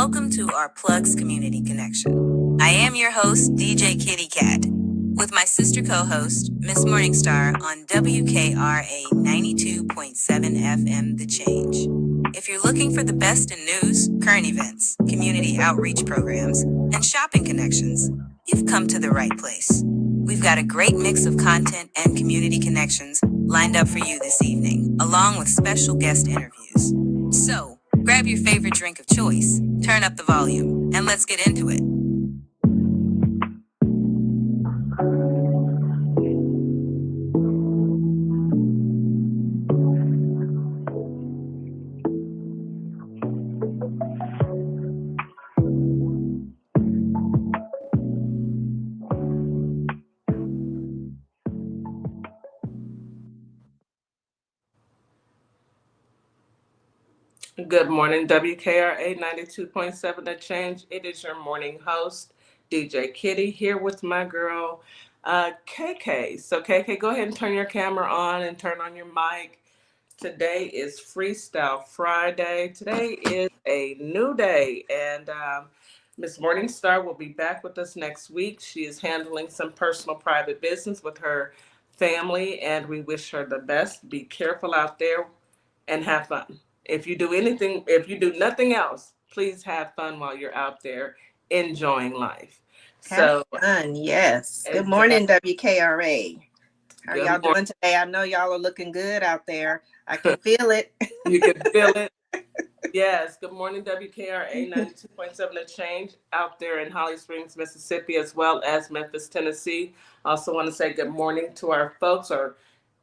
welcome to our Plugs Community Connection. I am your host, DJ Kitty Cat, with my sister co-host, Miss Morningstar on WKRA 92.7 FM The Change. If you're looking for the best in news, current events, community outreach programs, and shopping connections, you've come to the right place. We've got a great mix of content and community connections lined up for you this evening, along with special guest interviews. So, grab your favorite drink of choice, turn up the volume, and let's get into it. Good morning, WKRA 92.7 The Change. It is your morning host, DJ Kitty, here with my girl, KK. So, KK, go ahead and turn your camera on and turn on your mic. Today is Freestyle Friday. Today is a new day, and Miss Morningstar will be back with us next week. She is handling some personal private business with her family, and we wish her the best. Be careful out there and have fun. If you do nothing else, please have fun while you're out there enjoying life. Have fun, yes. Good morning, WKRA. How are y'all doing today? I know y'all are looking good out there. I can feel it. You can feel it. Yes. Good morning, WKRA 92.7 The Change out there in Holly Springs, Mississippi, as well as Memphis, Tennessee. Also want to say good morning to our folks, or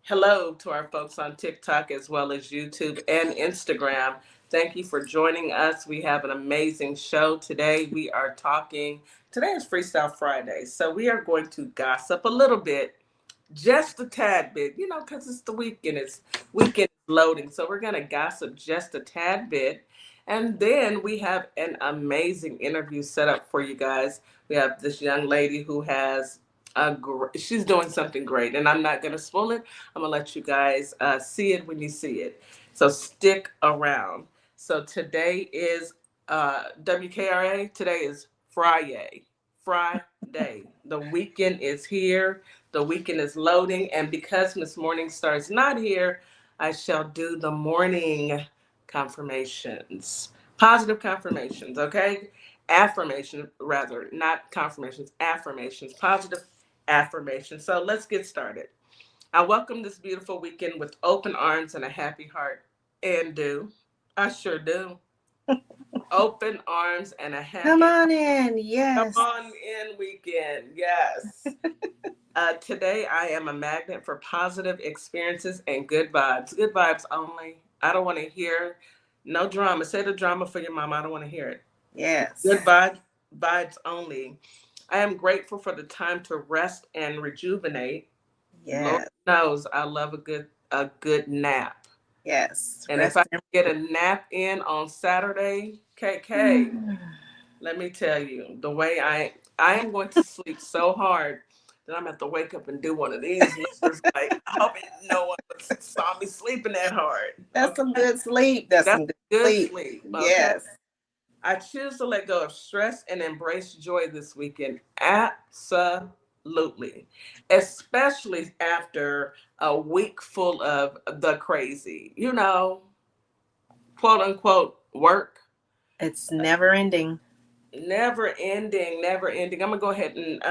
hello to our folks on TikTok as well as YouTube and Instagram. Thank you for joining us. We have an amazing show today. Today is Freestyle Friday, so we are going to gossip a little bit, just a tad bit, because it's the weekend. It's weekend loading, so we're going to gossip just a tad bit. And then we have an amazing interview set up for you guys. We have this young lady who has she's doing something great, and I'm not going to spoil it. I'm going to let you guys see it when you see it. So stick around. So today is WKRA. Today is Friday. The weekend is here. The weekend is loading. And because Miss Morningstar is not here, I shall do the morning confirmations. Positive confirmations, okay? Affirmations, rather, not confirmations, affirmations, positive affirmations. So let's get started. I welcome this beautiful weekend with open arms and a happy heart. And do. I sure do. Open arms and a happy Come on in, yes. Come on in weekend, yes. Today I am a magnet for positive experiences and good vibes. Good vibes only. I don't want to hear no drama. Say the drama for your mama. I don't want to hear it. Yes. Good vibes only. I am grateful for the time to rest and rejuvenate. Yes. Lord knows I love a good nap. Yes. And if I get a nap in on Saturday, KK, let me tell you, the way I am going to sleep so hard that I'm going to have to wake up and do one of these. Like, I hope no one saw me sleeping that hard. That's some good sleep. That's some good sleep. Okay? Yes. I choose to let go of stress and embrace joy this weekend. Absolutely. Especially after a week full of the crazy, quote unquote work. It's never ending. Never ending. I'm going to go ahead and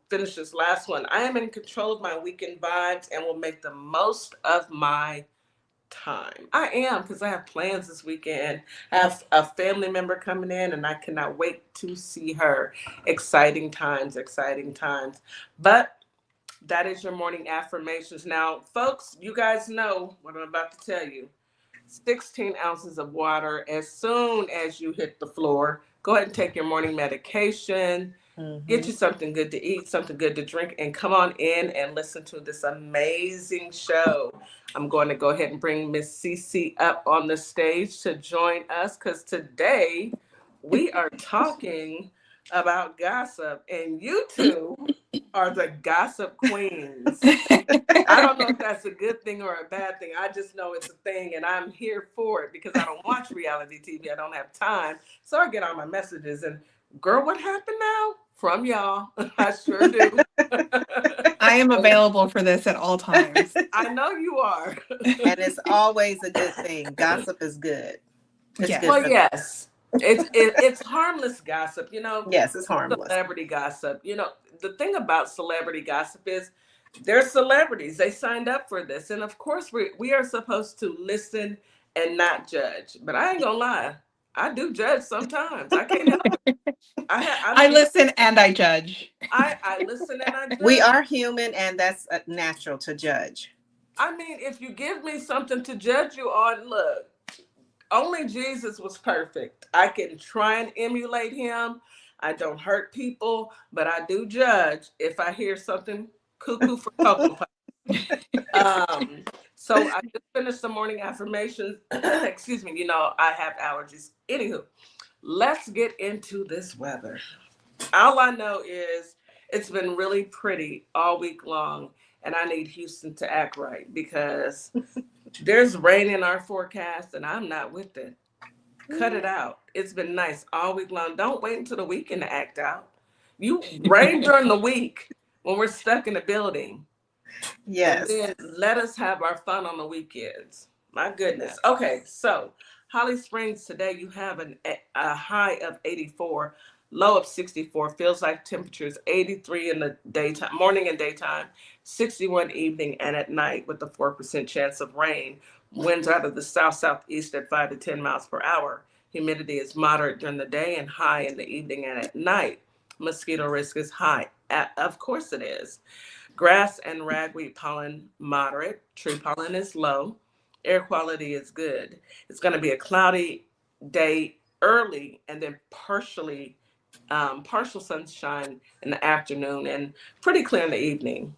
finish this last one. I am in control of my weekend vibes and will make the most of my time. I am, because I have plans this weekend. I have a family member coming in and I cannot wait to see her. Exciting times. But that is your morning affirmations. Now, folks, you guys know what I'm about to tell you. 16 ounces of water as soon as you hit the floor. Go ahead and take your morning medication. Get you something good to eat, something good to drink, and come on in and listen to this amazing show. I'm going to go ahead and bring Miss Cece up on the stage to join us, because today we are talking about gossip, and you two are the gossip queens. I don't know if that's a good thing or a bad thing. I just know it's a thing, and I'm here for it because I don't watch reality TV. I don't have time. So I get all my messages and, girl, what happened now? From y'all. I sure do. I am available for this at all times. I know you are. And it's always a good thing. Gossip is good. It's Yes. good Well, for yes. It's harmless gossip, you know. Yes, it's harmless. Celebrity gossip. You know, the thing about celebrity gossip is they're celebrities. They signed up for this. And of course we are supposed to listen and not judge. But I ain't gonna lie. I do judge sometimes. I can't help it. I listen and I judge. I listen and I judge. We are human, and that's natural to judge. I mean, if you give me something to judge you on, look, only Jesus was perfect. I can try and emulate him. I don't hurt people, but I do judge if I hear something cuckoo for Cocoa Puffs. So I just finished the morning affirmations. Excuse me, you know, I have allergies. Anywho, let's get into this weather. All I know is it's been really pretty all week long, and I need Houston to act right because there's rain in our forecast, and I'm not with it. Cut it out. It's been nice all week long. Don't wait until the weekend to act out. You rain during the week when we're stuck in the building. Yes. And then let us have our fun on the weekends. My goodness. Okay, so Holly Springs today, you have a high of 84, low of 64. Feels like temperatures 83 in the daytime, morning and daytime, 61 evening and at night with a 4% chance of rain. Winds out of the south-southeast at 5 to 10 miles per hour. Humidity is moderate during the day and high in the evening and at night. Mosquito risk is high. Of course it is. Grass and ragweed pollen moderate. Tree pollen is low. Air quality is good. It's going to be a cloudy day early and then partial sunshine in the afternoon and pretty clear in the evening.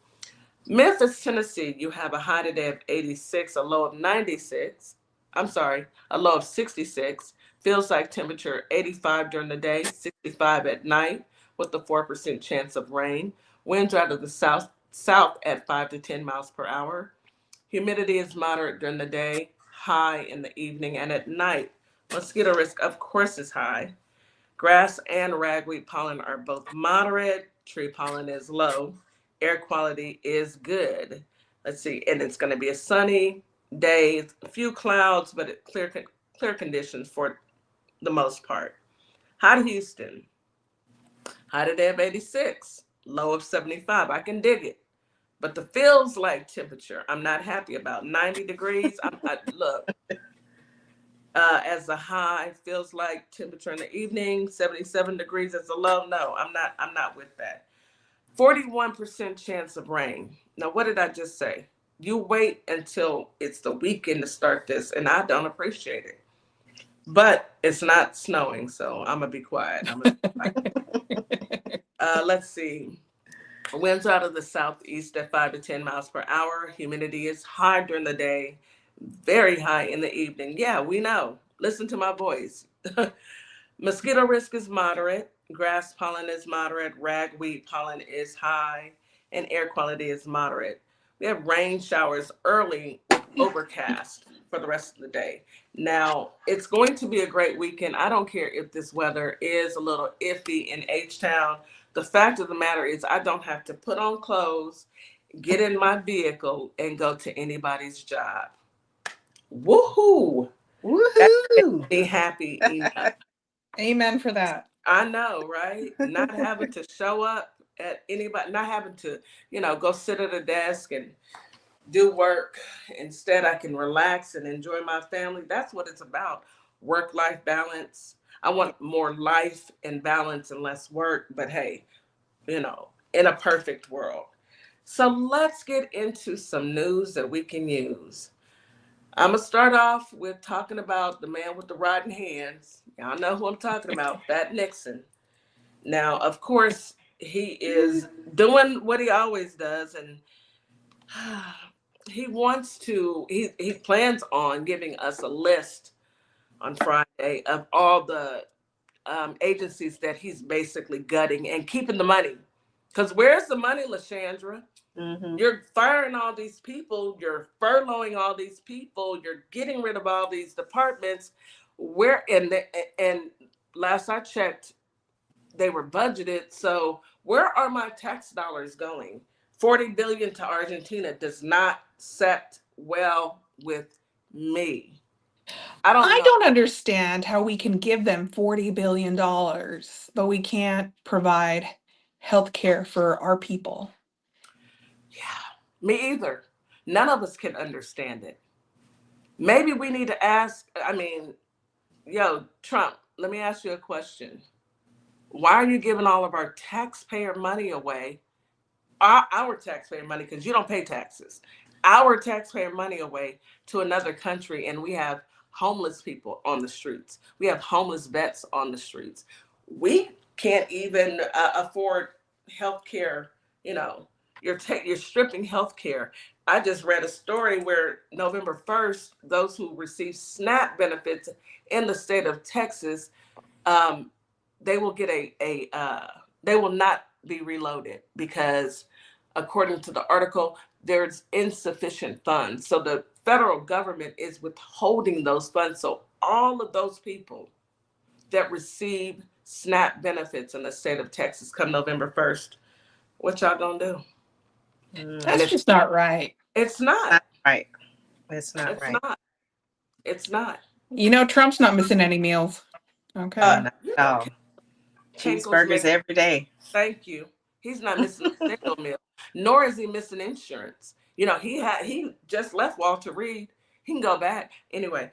Memphis, Tennessee, you have a high today of 86, a low of 96. I'm sorry, a low of 66. Feels like temperature 85 during the day, 65 at night with a 4% chance of rain. Winds out of the south at 5 to 10 miles per hour. Humidity is moderate during the day, high in the evening and at night. Mosquito risk, of course, is high. Grass and ragweed pollen are both moderate. Tree pollen is low. Air quality is good. Let's see, and it's going to be a sunny day, a few clouds, but clear conditions for the most part. Hot Houston. High today of 86, low of 75. I can dig it. But the feels like temperature, I'm not happy about. 90 degrees, look. As a high, feels like temperature in the evening, 77 degrees as a low. No, I'm not with that. 41% chance of rain. Now, what did I just say? You wait until it's the weekend to start this, and I don't appreciate it. But it's not snowing, so I'm gonna be quiet. Let's see. Winds out of the southeast at 5 to 10 miles per hour. Humidity is high during the day, very high in the evening. Yeah, we know. Listen to my voice. Mosquito risk is moderate. Grass pollen is moderate. Ragweed pollen is high. And air quality is moderate. We have rain showers early, overcast for the rest of the day. Now, it's going to be a great weekend. I don't care if this weather is a little iffy in H-Town. The fact of the matter is I don't have to put on clothes, get in my vehicle, and go to anybody's job. Woohoo! Woohoo! That makes me happy enough. Amen for that. I know, right? Not having to show up at anybody, not having to, go sit at a desk and do work. Instead, I can relax and enjoy my family. That's what it's about. Work-life balance. I want more life and balance and less work, but hey, in a perfect world. So let's get into some news that we can use. I'm going to start off with talking about the man with the rotten hands. Y'all know who I'm talking about, Fat Nixon. Now, of course, he is doing what he always does, and he plans on giving us a list on Friday of all the agencies that he's basically gutting and keeping the money. Because where's the money, LaShandra? Mm-hmm. You're firing all these people. You're furloughing all these people. You're getting rid of all these departments. Where and last I checked, they were budgeted. So where are my tax dollars going? 40 billion to Argentina does not set well with me. I don't I know. don't understand how we can give them $40 billion, but we can't provide health care for our people. Yeah, me either. None of us can understand it. Maybe we need to ask, I mean, yo, Trump, let me ask you a question. Why are you giving all of our taxpayer money away? Our taxpayer money, because you don't pay taxes. Our taxpayer money away to another country, and we have homeless people on the streets. We have homeless vets on the streets. We can't even afford health care. You know, you're stripping health care. I just read a story where November 1st, those who receive SNAP benefits in the state of Texas, um, they will get they will not be reloaded because according to the article, there's insufficient funds. So the federal government is withholding those funds. So all of those people that receive SNAP benefits in the state of Texas come November 1st, what y'all gonna do? Mm. And That's just not right. it's not. Not right. It's not It's right. not. It's not. You know, Trump's not missing any meals. Okay. Not You at know, all. Kinkle's Cheeseburgers making. every day. Thank you. He's not missing a single meal, nor is he missing insurance. You know, he just left Walter Reed. He can go back anyway.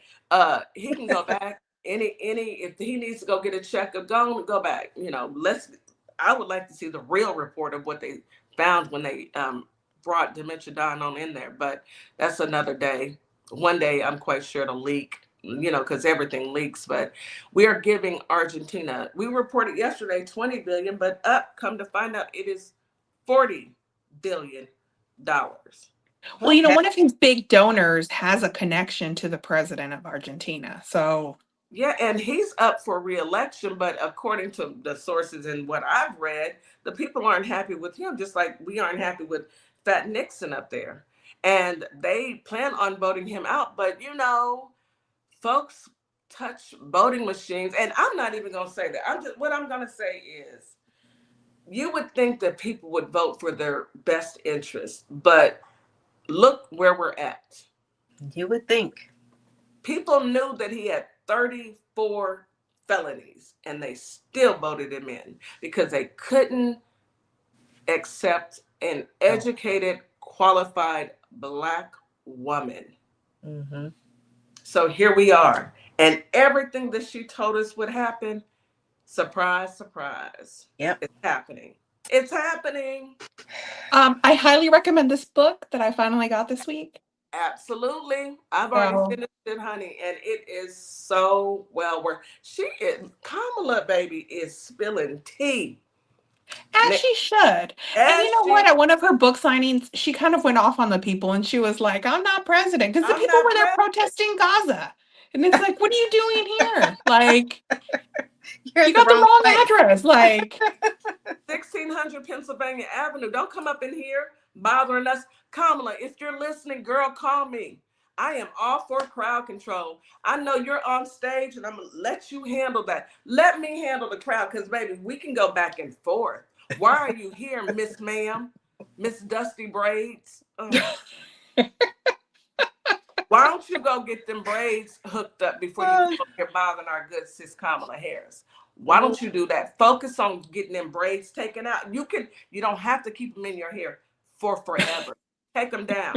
He can go back any if he needs to go get a checkup, go back. You know, I would like to see the real report of what they found when they brought Dementia Don on in there, but that's another day. One day, I'm quite sure it'll leak. You know, because everything leaks, but we are giving Argentina, we reported yesterday 20 billion, but come to find out it is $40 billion. Well, you know, Okay. one of his big donors has a connection to the president of Argentina. So, Yeah, and he's up for re-election, but according to the sources and what I've read, the people aren't happy with him, just like we aren't happy with Fat Nixon up there. And they plan on voting him out, but you know, folks touch voting machines, and I'm not even going to say that. What I'm going to say is you would think that people would vote for their best interest, but look where we're at. You would think. People knew that he had 34 felonies and they still voted him in because they couldn't accept an educated, qualified Black woman. Mm-hmm. So here we are. And everything that she told us would happen, surprise, surprise. Yep. It's happening. It's happening. I highly recommend this book that I finally got this week. Absolutely. I've already finished it, honey. And it is so well worth. Kamala, baby, is spilling tea. As she should. And you As know she, what? At one of her book signings, she kind of went off on the people and she was like, I'm not president. Because the I'm people not were there president. protesting Gaza. And it's like, what are you doing here? Like, You're you at got the wrong place. address. Like, 1600 Pennsylvania Avenue. Don't come up in here bothering us. Kamala, if you're listening, girl, call me. I am all for crowd control. I know you're on stage and I'm going to let you handle that. Let me handle the crowd because, baby, we can go back and forth. Why are you here, Miss Ma'am? Miss Dusty Braids? Why don't you go get them braids hooked up before you come up here bothering our good sis Kamala Harris? Why don't you do that? Focus on getting them braids taken out. You don't have to keep them in your hair for forever. Take them down.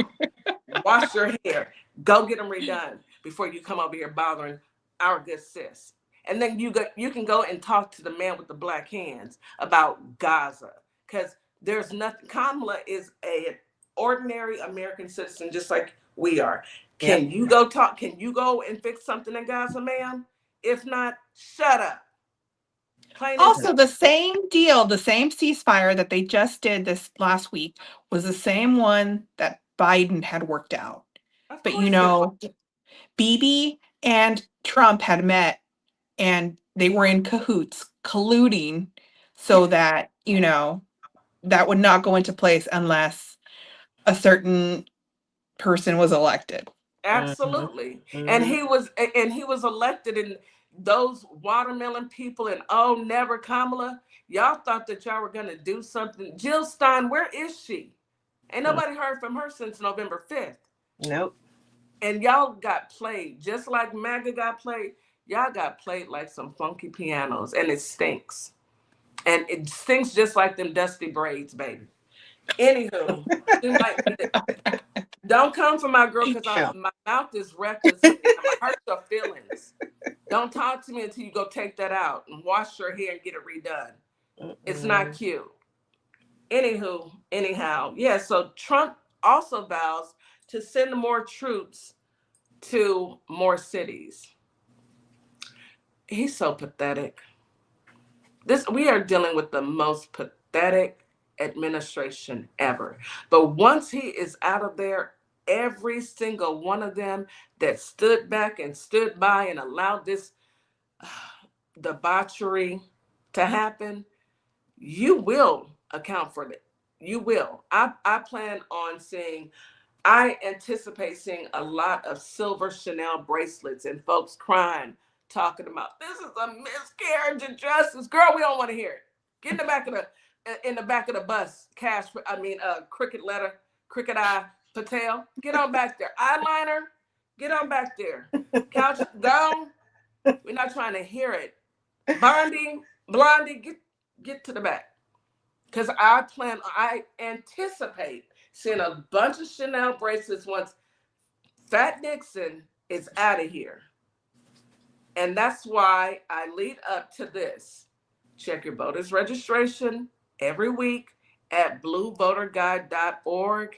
Wash your hair. Go get them redone before you come over here bothering our good sis. And then you can go and talk to the man with the black hands about Gaza. Because there's nothing. Kamala is an ordinary American citizen just like we are. Can you go talk? Can you go and fix something in Gaza, ma'am? If not, shut up. also, the same deal, the same ceasefire that they just did this last week was the same one that Biden had worked out. But you know, Bibi and Trump had met and they were in cahoots, colluding so that, you know, that would not go into place unless a certain person was elected. Absolutely. Mm-hmm. And he was elected, and those watermelon people and never Kamala, y'all thought that y'all were gonna do something. Jill Stein, where is she? Ain't nobody heard from her since November 5th. Nope. And y'all got played just like MAGA got played. Y'all got played like some funky pianos, and it stinks. And it stinks just like them dusty braids, baby. Anywho, she might need it. Don't come for my girl, because my mouth is reckless, honey. I'm gonna hurt your feelings. Don't talk to me until you go take that out and wash your hair and get it redone. It's not cute. Anyhow, yeah, so Trump also vows to send more troops to more cities. He's so pathetic. We are dealing with the most pathetic administration ever. But once he is out of there, every single one of them that stood back and stood by and allowed this debauchery to happen, you will account for it. You will. I plan on seeing, I anticipate seeing a lot of silver Chanel bracelets and folks crying, talking about this is a miscarriage of justice. Girl, we don't want to hear it. Get in the back of the bus, Cricket Eye Patel. Get on back there. Eyeliner, get on back there. Couch down. We're not trying to hear it. Blondie, get to the back. Because I anticipate seeing a bunch of Chanel bracelets once Fat Nixon is out of here. And that's why I lead up to this. Check your voter's registration every week at bluevoterguide.org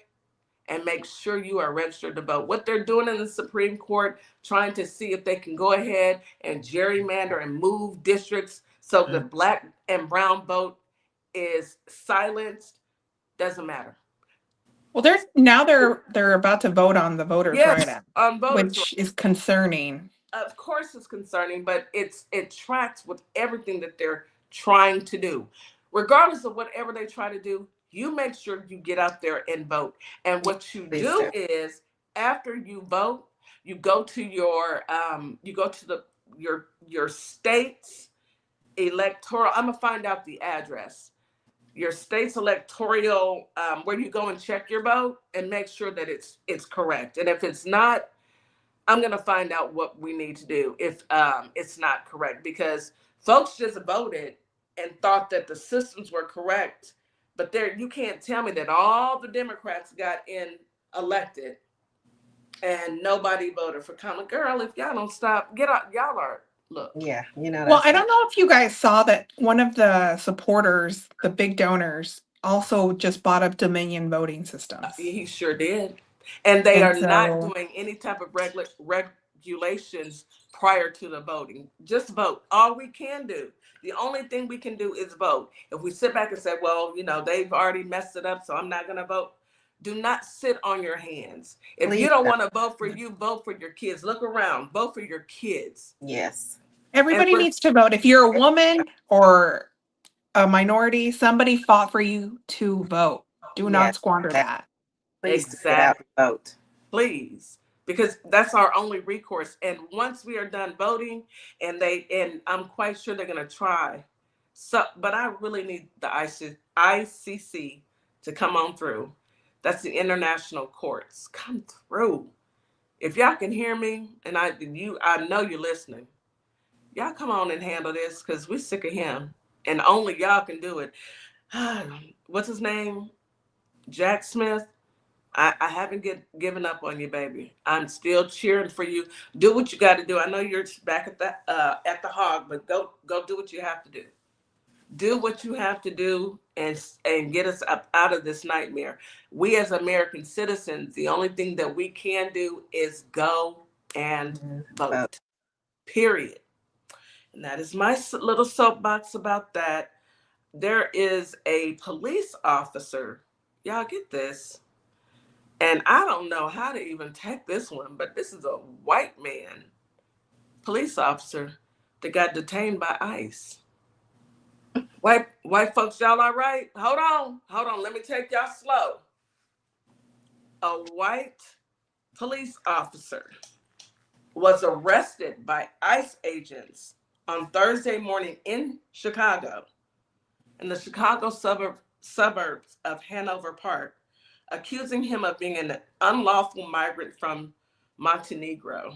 and make sure you are registered to vote. What they're doing in the Supreme Court, trying to see if they can go ahead and gerrymander and move districts so the black and brown vote is silenced, doesn't matter. Well, they're about to vote on the Voters' Right Act, on voters' which is concerning. Of course it's concerning, but it tracks with everything that they're trying to do. Regardless of whatever they try to do, you make sure you get out there and vote. And what you do is, after you vote, you go to your your state's electoral. I'm gonna find out the address. Your state's electoral, where you go and check your vote and make sure that it's correct. And if it's not, I'm going to find out what we need to do if it's not correct, because folks just voted and thought that the systems were correct. But you can't tell me that all the Democrats got elected and nobody voted for Kamala. Girl, if y'all don't stop, get out. Y'all are, look. Yeah, you know. Well, I don't know if you guys saw that one of the supporters, the big donors, also just bought up Dominion voting systems. He sure did. And they are not doing any type of regulations prior to the voting. Just vote. All we can do, the only thing we can do is vote. If we sit back and say, well, they've already messed it up, so I'm not going to vote. Do not sit on your hands. If you don't want to vote for you, vote for your kids. Look around. Vote for your kids. Yes. Everybody needs to vote. If you're a woman or a minority, somebody fought for you to vote. Do not squander that. Please get out and vote. Please. Because that's our only recourse. And once we are done voting, and I'm quite sure they're going to try. But I really need the ICC to come on through. That's the international courts. Come through. If y'all can hear me, and I know you're listening, y'all come on and handle this, because we're sick of him. And only y'all can do it. What's his name? Jack Smith. I haven't given up on you, baby. I'm still cheering for you. Do what you got to do. I know you're back at the hog, but go do what you have to do. Do what you have to do and get us up out of this nightmare. We as American citizens, the only thing that we can do is go and vote. Period. And that is my little soapbox about that. There is a police officer. Y'all get this. And I don't know how to even take this one, but this is a white man, police officer, that got detained by ICE. White folks, y'all all right? Hold on. Let me take y'all slow. A white police officer was arrested by ICE agents on Thursday morning in Chicago, in the Chicago suburbs of Hanover Park, accusing him of being an unlawful migrant from Montenegro.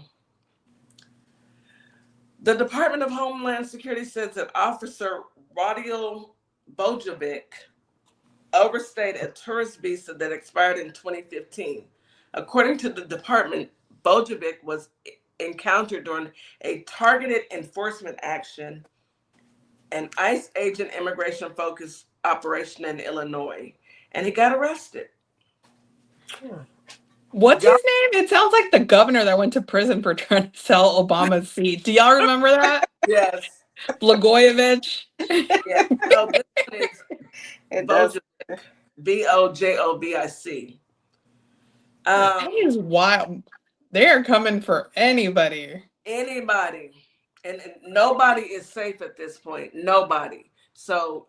The Department of Homeland Security says that Officer Rodiel Bojovic overstayed a tourist visa that expired in 2015. According to the department, Bojovic was encountered during a targeted enforcement action, an ICE agent immigration-focused operation in Illinois, and he got arrested. What's his name? It sounds like the governor that went to prison for trying to sell Obama's seat. Do y'all remember that? Yes. Blagojevich. Yeah. So this is Bojovic, Bojovic. That is wild. They're coming for anybody. Anybody. And nobody is safe at this point. Nobody. So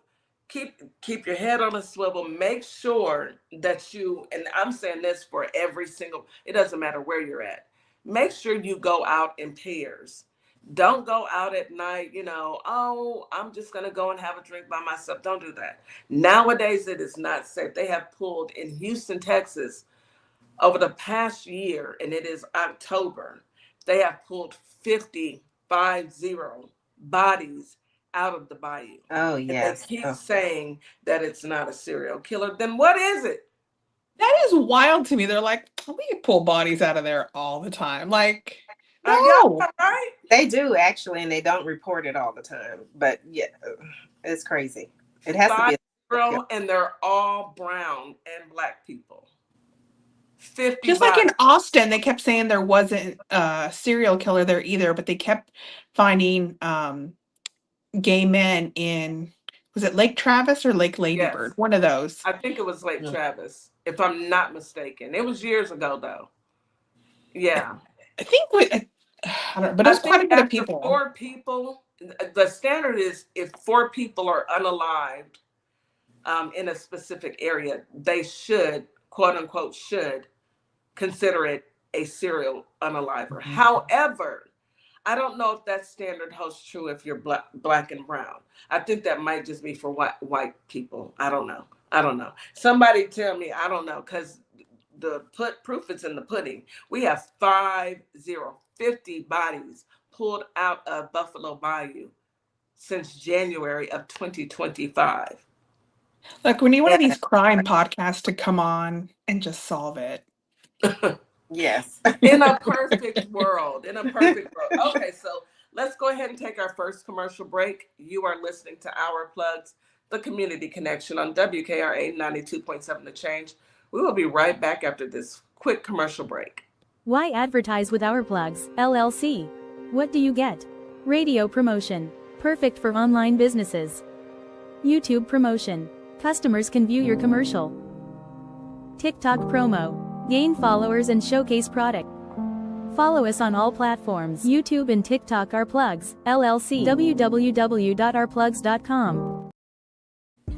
keep your head on a swivel. Make sure that you, and I'm saying this for every single, it doesn't matter where you're at. Make sure you go out in pairs. Don't go out at night, I'm just going to go and have a drink by myself. Don't do that. Nowadays, it is not safe. They have pulled in Houston, Texas, over the past year, and it is October, they have pulled 50 bodies out of the bayou. Oh, yes. And they keep saying that it's not a serial killer. Then what is it? That is wild to me. They're like, we pull bodies out of there all the time. Like, no. Right? They do, actually, and they don't report it all the time. But, yeah, it's crazy. It has to be a serial killer. And they're all brown and black people. 50 just bodies. like in Austin, they kept saying there wasn't a serial killer there either, but they kept finding gay men in, was it Lake Travis or Lake Ladybird? Yes. One of those. I think it was Lake Travis, if I'm not mistaken. It was years ago, though. Yeah. I think I don't know, but it was quite a bit of people. 4 people, the standard is if 4 people are unalived in a specific area, they should, quote unquote, consider it a serial unaliver. Mm-hmm. However, I don't know if that standard holds true if you're black and brown. I think that might just be for white people. I don't know. Somebody tell me. I don't know, because the proof is in the pudding. We have 50 bodies pulled out of Buffalo Bayou since January of 2025. Like, we need one of these crime podcasts to come on and just solve it. Yes. In a perfect world. Okay, so let's go ahead and take our first commercial break. You are listening to Our Plugs, the community connection on WKRA 92.7 The Change. We will be right back after this quick commercial break. Why advertise with Our Plugs, LLC? What do you get? Radio promotion. Perfect for online businesses. YouTube promotion. Customers can view your commercial. TikTok promo. Gain followers and showcase product. Follow us on all platforms. YouTube and TikTok. Our Plugs, LLC. www.ourplugs.com.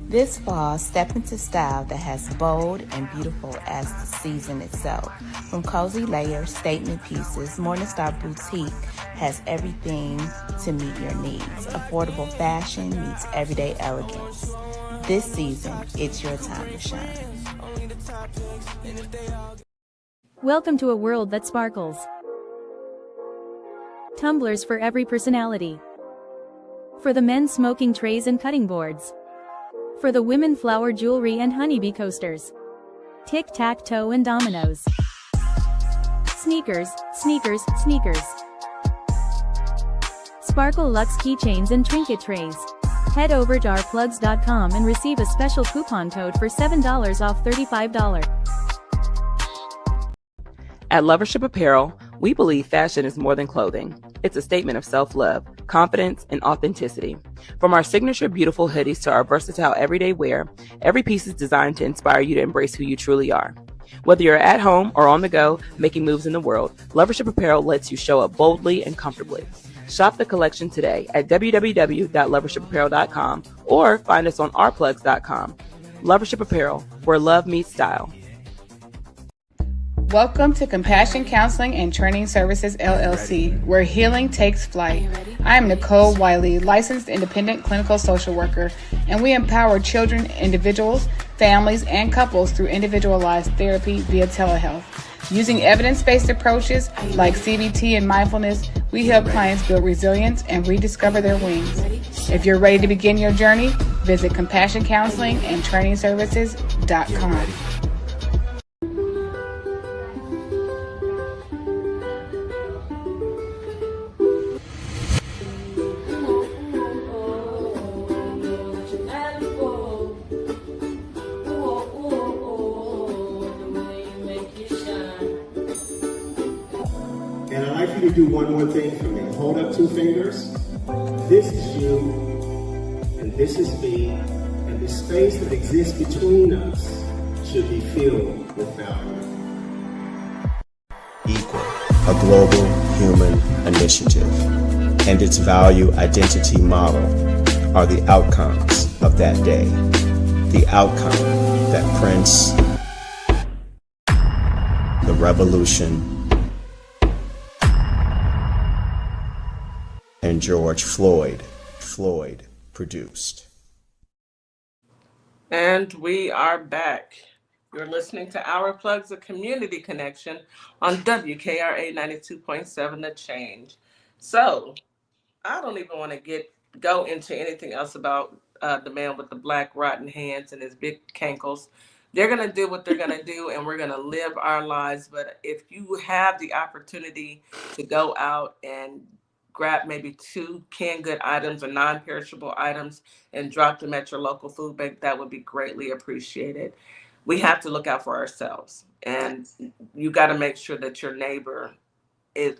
This fall, step into style that has bold and beautiful as the season itself. From cozy layers, statement pieces, Morningstar Boutique has everything to meet your needs. Affordable fashion meets everyday elegance. This season, it's your time to shine. Welcome to a world that sparkles. Tumblers for every personality. For the men, smoking trays and cutting boards. For the women, flower jewelry and honeybee coasters. Tic-tac-toe and dominoes. Sneakers. Sparkle Luxe keychains and trinket trays. Head over to ourplugs.com and receive a special coupon code for $7 off $35. At Lovership Apparel, we believe fashion is more than clothing. It's a statement of self-love, confidence, and authenticity. From our signature beautiful hoodies to our versatile everyday wear, every piece is designed to inspire you to embrace who you truly are. Whether you're at home or on the go, making moves in the world, Lovership Apparel lets you show up boldly and comfortably. Shop the collection today at www.lovershipapparel.com or find us on ourplugs.com. Lovership Apparel, where love meets style. Welcome to Compassion Counseling and Training Services, LLC, where healing takes flight. I am Nicole Wiley, licensed independent clinical social worker, and we empower children, individuals, families, and couples through individualized therapy via telehealth. Using evidence-based approaches like CBT and mindfulness, we help clients build resilience and rediscover their wings. If you're ready to begin your journey, visit CompassionCounselingAndTrainingServices.com. And I'd like you to do one more thing for me. Hold up 2 fingers. This is you, and this is me, and the space that exists between us should be filled with value. Equal, a global human initiative, and its value identity model are the outcomes of that day. The outcome that Prince, the revolution, and George Floyd produced. And we are back. You're listening to Our Plugs, a community connection on WKRA 92.7 The Change. So, I don't even want to go into anything else about the man with the black rotten hands and his big cankles. They're going to do what they're going to do, and we're going to live our lives. But if you have the opportunity to go out and grab maybe 2 canned good items or non-perishable items and drop them at your local food bank, that would be greatly appreciated. We have to look out for ourselves, and you got to make sure that your neighbor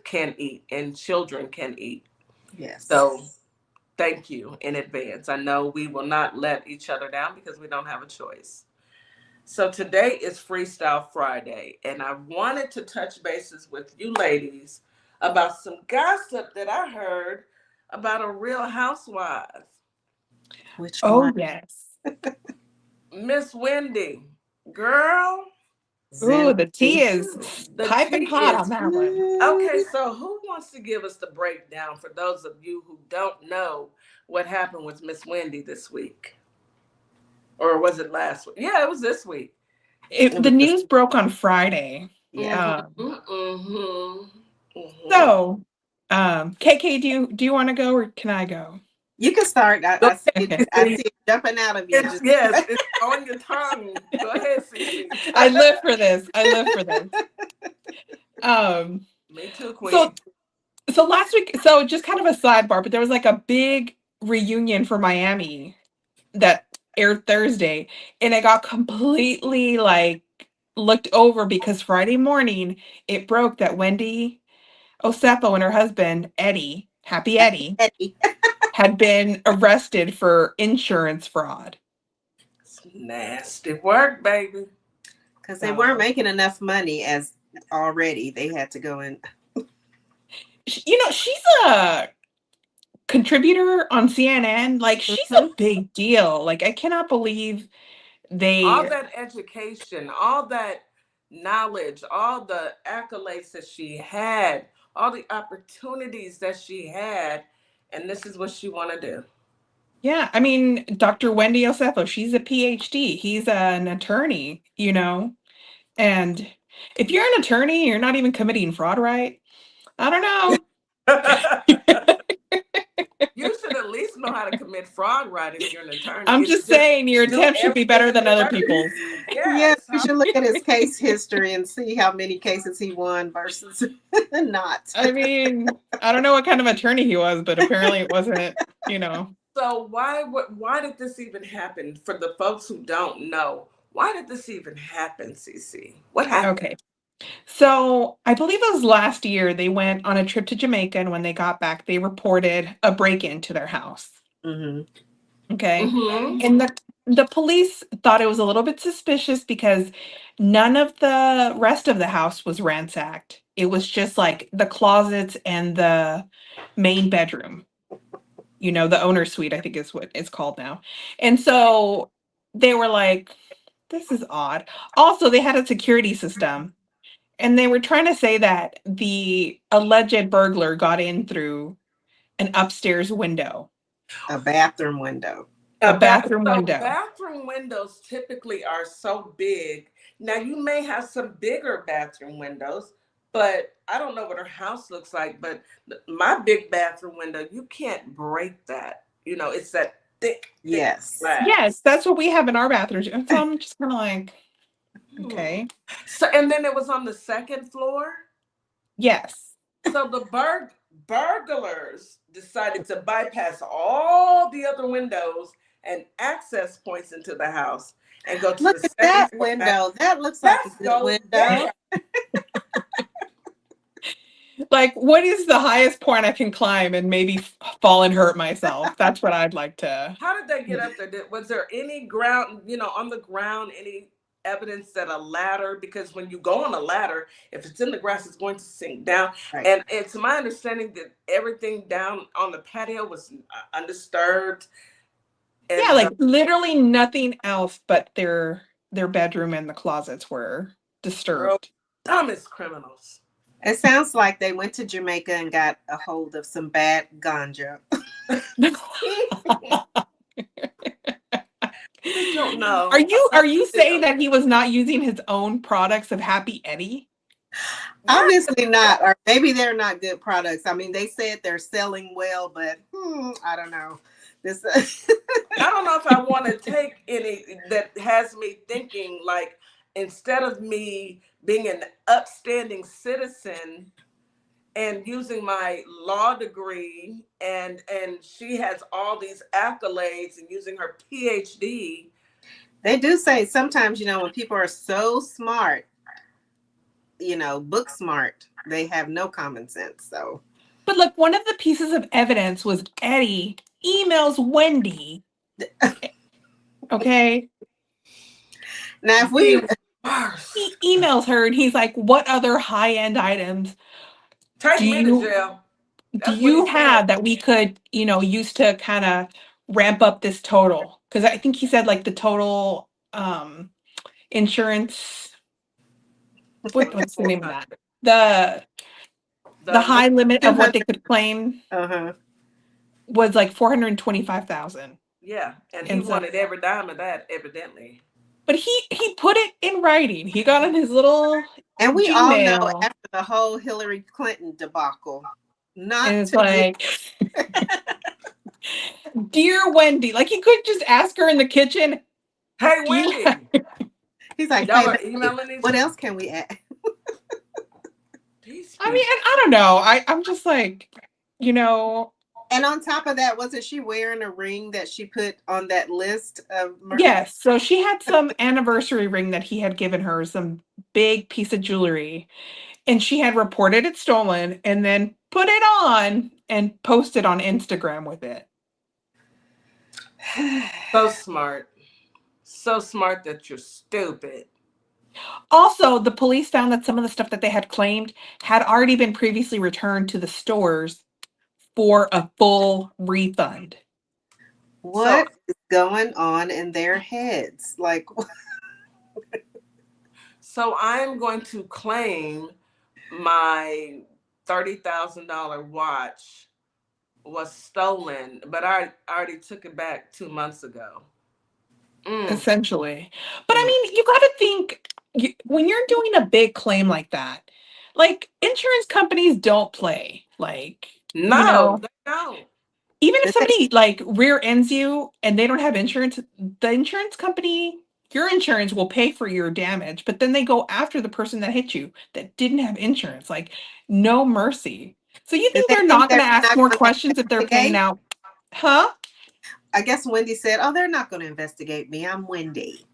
can eat and children can eat. Yes. So thank you in advance. I know we will not let each other down because we don't have a choice. So today is Freestyle Friday, and I wanted to touch bases with you ladies about some gossip that I heard about a Real Housewife. Which Oh, one? yes. Miss Wendy, girl. Ooh, the tea is The piping tea hot is- on that one. Okay, so who wants to give us the breakdown for those of you who don't know what happened with Miss Wendy this week? Or was it last week? Yeah, it was this week. The news broke on Friday. Yeah. So, KK, do you want to go or can I go? You can start. I see Okay. it jumping out of you. Yes, it's on your tongue. Go ahead, Cece. I live for this. Me too, Queen. So last week, so just kind of a sidebar, but there was like a big reunion for Miami that aired Thursday, and it got completely like looked over because Friday morning it broke that Wendy Osefo and her husband Eddie, Happy Eddie, had been arrested for insurance fraud. It's nasty work, baby. Because they weren't making enough money as already. They had to go in. You know, she's a contributor on CNN. Like, she's a big deal. Like, I cannot believe all that education, all that knowledge, all the accolades that she had, all the opportunities that she had, and this is what she want to do. Yeah, I mean, Dr. Wendy Osefo, she's a PhD. He's an attorney, you know. And if you're an attorney, you're not even committing fraud, right? I don't know. You should at least know how to commit fraud right if you're an attorney. I'm just saying your attempt should be better than other people's. Yes, you should look at his case history and see how many cases he won versus not. I mean, I don't know what kind of attorney he was, but apparently it wasn't, you know. So why did this even happen? For the folks who don't know, why did this even happen, Cece? What happened? Okay. So I believe it was last year they went on a trip to Jamaica, and when they got back, they reported a break-in to their house. Okay. And the police thought it was a little bit suspicious because none of the rest of the house was ransacked. It was just like the closets and the main bedroom. You know, the owner's suite, I think is what it's called now. And so they were like, this is odd. Also, they had a security system, and they were trying to say that the alleged burglar got in through an upstairs window. A bathroom window. A bathroom window. Bathroom windows typically are so big. Now, you may have some bigger bathroom windows, but I don't know what her house looks like. But my big bathroom window, you can't break that. You know, it's that thick. Yes. Glass. Yes, that's what we have in our bathrooms. And so I'm just kind of like, okay. So, and then it was on the second floor? Yes. So the burglars decided to bypass all the other windows and access points into the house and go to Look the at that window. That looks like a good window. Like, what is the highest point I can climb and maybe fall and hurt myself? That's what I'd like to. How did they get up there? Was there any ground, on the ground, any evidence that a ladder, because when you go on a ladder, if it's in the grass, it's going to sink down. Right. And it's my understanding that everything down on the patio was undisturbed. And yeah, like literally nothing else but their bedroom and the closets were disturbed. Dumbest criminals. It sounds like they went to Jamaica and got a hold of some bad ganja. I don't know. Are you saying that he was not using his own products of Happy Eddie? Obviously not, or maybe they're not good products. I mean, they said they're selling well, but I don't know. I don't know if I want to take any that has me thinking like, instead of me being an upstanding citizen and using my law degree, and she has all these accolades and using her PhD. They do say sometimes, when people are so smart, book smart, they have no common sense. So, but look, one of the pieces of evidence was Eddie emails Wendy. Okay. Now, if he emails her and he's like, what other high-end items do you have that we could, use to kind of ramp up this total? Because I think he said like the total insurance. What's the name of that? The high limit of what they could claim was like $425,000. Yeah, and he wanted every dime of that, evidently. But he put it in writing. He got on his little and we Gmail. all know after the whole Hillary Clinton debacle, it's like, dear Wendy, like he could just ask her in the kitchen. Hey, Wendy. He's like, hey, what else can we add? I mean, I don't know. I'm just like, And on top of that, wasn't she wearing a ring that she put on that list of? Yes. So she had some anniversary ring that he had given her, some big piece of jewelry, and she had reported it stolen and then put it on and posted on Instagram with it. So smart. So smart that you're stupid. Also, the police found that some of the stuff that they had claimed had already been previously returned to the stores for a full refund. What is going on in their heads? Like, so I'm going to claim my $30,000 watch was stolen, but I already took it back 2 months ago. Essentially. But I mean, you got to think, when you're doing a big claim like that, like insurance companies don't play. Like, no, they don't. Even if somebody like rear ends you and they don't have insurance, the insurance company, your insurance will pay for your damage, but then they go after the person that hit you that didn't have insurance. Like, no mercy. So you think they're not going to ask more questions if they're paying out? Huh? I guess Wendy said, oh, they're not going to investigate me. I'm Wendy.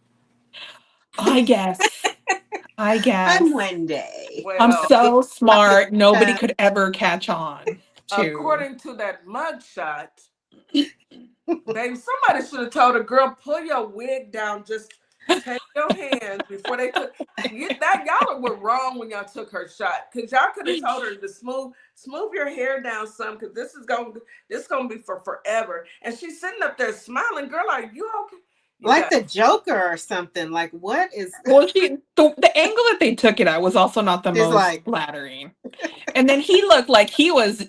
I guess. I'm Wendy. Well, I'm so smart. Nobody could ever catch on. According to that mugshot, baby, somebody should have told a girl, pull your wig down just take your hands before they took y'all were wrong when y'all took her shot, because y'all could have told her to smooth your hair down some, because this is gonna be for forever. And she's sitting up there smiling. Girl, are you okay? Like the Joker or something. Like, what is... Well, the angle that they took it at was also not the most flattering. And then he looked like he was,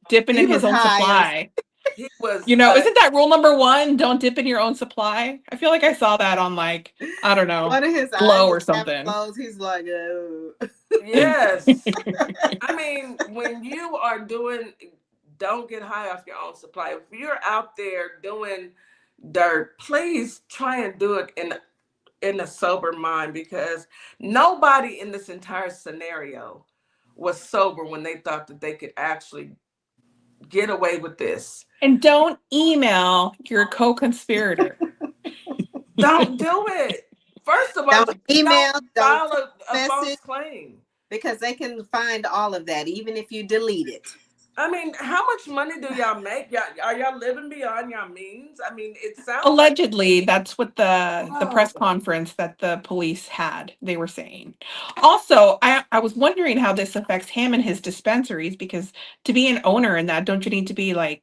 dipping in his own supply. He was, isn't that rule number 1? Don't dip in your own supply. I feel like I saw that on, like, I don't know, one of his Glow or something. Closed. He's like, oh. Yes. I mean, when you are don't get high off your own supply. If you're out there doing dirt, please try and do it in a sober mind, because nobody in this entire scenario was sober when they thought that they could actually get away with this. And don't email your co-conspirator. Don't do it. First of all, don't email, don't file a false claim, because they can find all of that, even if you delete it. I mean, how much money do y'all make? Are y'all living beyond your means? I mean, it sounds allegedly that's what the press conference that the police had, they were saying. Also, I was wondering how this affects him and his dispensaries, because to be an owner in that, don't you need to be like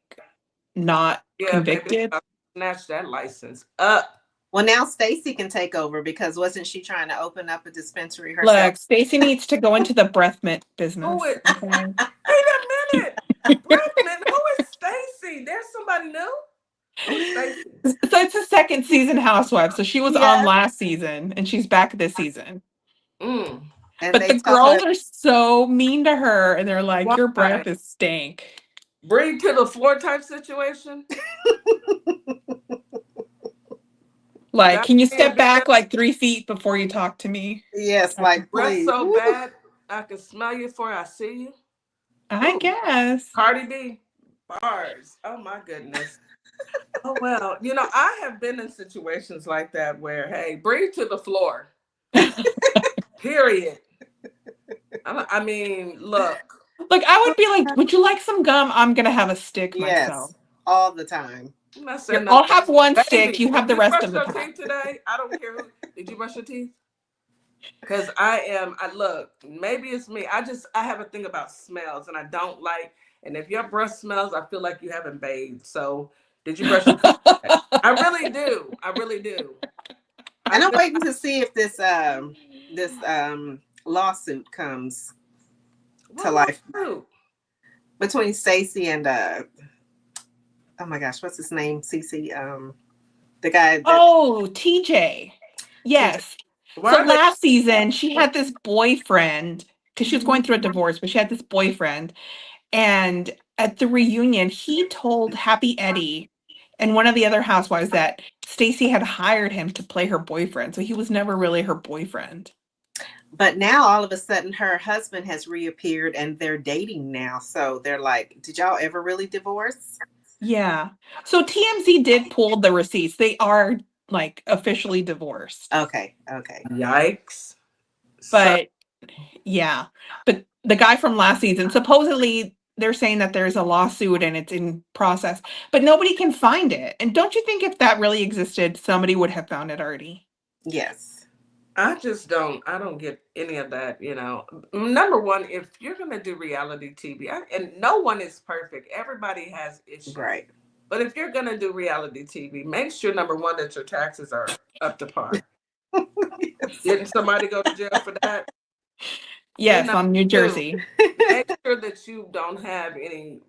not convicted? Baby, snatch that license up. Well, now Stacy can take over, because wasn't she trying to open up a dispensary herself? Look, Stacy needs to go into the breath mint business. Wait a minute. Breath mint? Who is Stacy? There's somebody new? Who is Stacy? So it's a second season housewife. So she was on last season and she's back this season. And but the girls are so mean to her, and they're like, your breath is stank. Breathe to the floor type situation. Like, can you step back like 3 feet before you talk to me? Yes, like, breath so bad I can smell you before I see you. I guess. Cardi B bars. Oh my goodness. Oh well, I have been in situations like that where, hey, breathe to the floor. Period. I mean, look. Look, I would be like, would you like some gum? I'm gonna have a stick myself. Yes, all the time. I'll have one stick. You have the rest of the time. Teeth today? I don't care who. Did you brush your teeth? Because I look, maybe it's me. I have a thing about smells, and I don't like, and if your breath smells, I feel like you haven't bathed. So did you brush your teeth today? I really do. And I'm waiting to see if this lawsuit comes to life between Stacy and oh my gosh, what's his name? CC, the guy. TJ. Yes. So last season, she had this boyfriend, because she was going through a divorce, but she had this boyfriend. And at the reunion, he told Happy Eddie and one of the other housewives that Stacy had hired him to play her boyfriend. So he was never really her boyfriend. But now all of a sudden her husband has reappeared and they're dating now. So they're like, did y'all ever really divorce? Yeah. So TMZ did pull the receipts. They are like officially divorced. Okay. Yikes. But yeah. But the guy from last season, supposedly they're saying that there's a lawsuit and it's in process, but nobody can find it. And don't you think if that really existed, somebody would have found it already? Yes. I don't get any of that, Number one, if you're going to do reality TV, and no one is perfect. Everybody has issues. Right. But if you're going to do reality TV, make sure, number one, that your taxes are up to par. Didn't somebody go to jail for that? Yes, on New Jersey. Make sure that you don't have any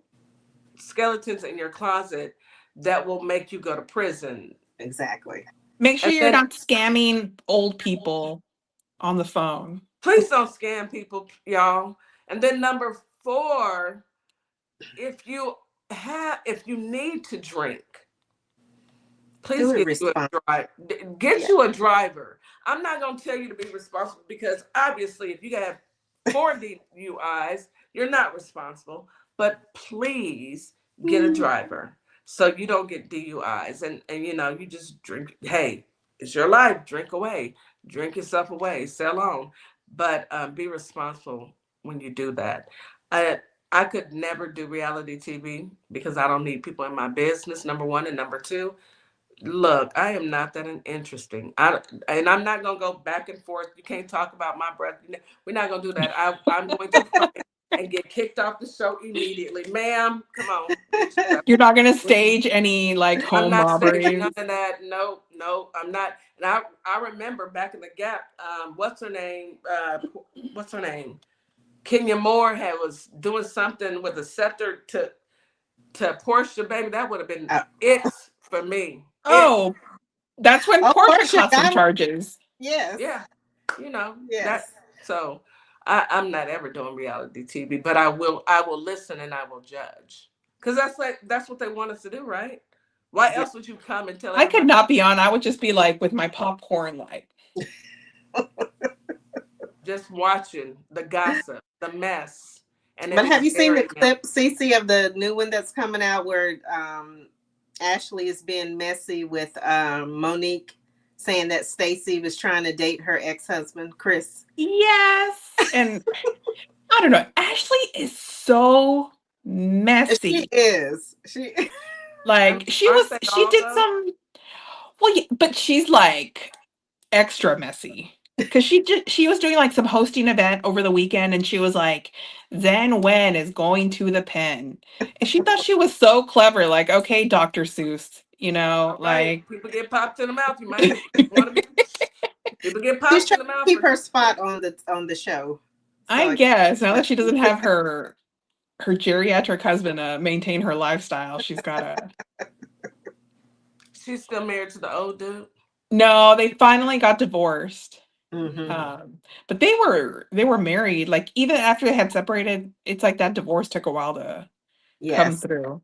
skeletons in your closet that will make you go to prison. Exactly. Make sure you're not scamming old people on the phone. Please don't scam people, y'all. And then number 4, if you need to drink, please get you a driver. I'm not going to tell you to be responsible, because obviously if you have 4 DUIs, you're not responsible. But please get a driver, so you don't get DUIs, and you just drink. Hey, it's your life. Drink away. Drink yourself away. Sail on. But be responsible when you do that. I could never do reality TV because I don't need people in my business, number 1. And number 2, Look, I am not that interesting. And I'm not gonna go back and forth. You can't talk about my breath. We're not gonna do that. I'm going to pray and get kicked off the show immediately, ma'am. Come on. You're not gonna stage any like I'm home not staging robberies. none of that. No, I'm not. And I remember back in the Gap. What's her name? Kenya Moore was doing something with a scepter to Portia, baby. That would have been it for me. Oh, that's when Portia caught some charges. Yes. Yeah. You know. Yes. That. So I'm not ever doing reality TV, but I will listen and I will judge. Because that's what they want us to do, right? Why else would you come and tell everybody? I could not be on. I would just be like with my popcorn, like just watching the gossip, the mess. But have you seen the clip, Cece, of the new one that's coming out where Ashley is being messy with Monique, saying that Stacey was trying to date her ex-husband, Chris? Yes. And I don't know. Ashley is so messy. She is. She like she did some. Well, yeah, but she's like extra messy. Because she was doing like some hosting event over the weekend, and she was like, Zen Wen is going to the pen. And she thought she was so clever, like, okay, Dr. Seuss, like people get popped in the mouth. You might want to be people get popped in the mouth. Keep her spot on the show. So I guess now that she doesn't have her geriatric husband to maintain her lifestyle, she's gotta. She's still married to the old dude? No, they finally got divorced. Mm-hmm. But they were married. Like even after they had separated, it's like that divorce took a while to come through.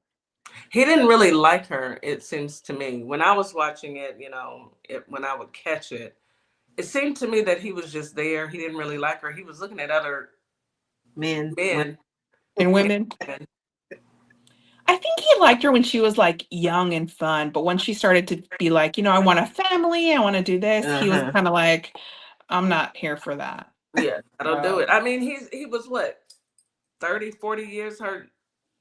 He didn't really like her, it seems to me. When I was watching it, when I would catch it, it seemed to me that he was just there. He didn't really like her. He was looking at other men and women. I think he liked her when she was like young and fun, but when she started to be like, I want a family, I want to do this, he was kind of like, I'm not here for that. Yeah, I don't do it. I mean, he was what, 30, 40 years her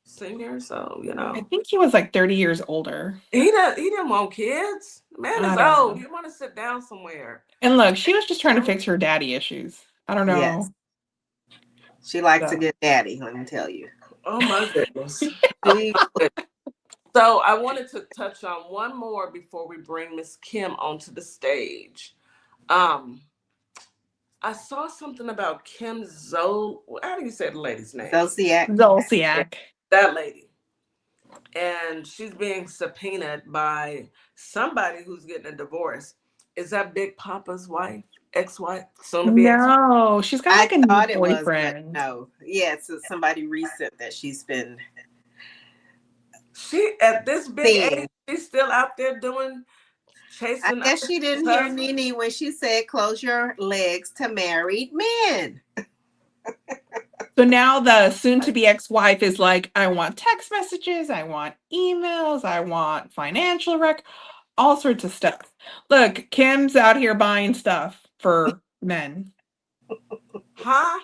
senior, so I think he was like 30 years older. He didn't want kids. Man is old. You want to sit down somewhere. And look, she was just trying to fix her daddy issues. I don't know. Yes. She likes a good daddy, let me tell you. Oh my goodness. So I wanted to touch on one more before we bring Miss Kim onto the stage. I saw something about Kim how do you say the lady's name? Zolciak. That lady. And she's being subpoenaed by somebody who's getting a divorce. Is that Big Papa's wife? Ex-wife? No, she's got like a new boyfriend. No. Yeah, it's somebody recent that she's been. She, at this big age, she's still out there chasing. I guess she didn't hear Nene when she said, close your legs to married men. So now the soon-to-be ex-wife is like, I want text messages, I want emails, I want financial all sorts of stuff. Look, Kim's out here buying stuff for men. Huh?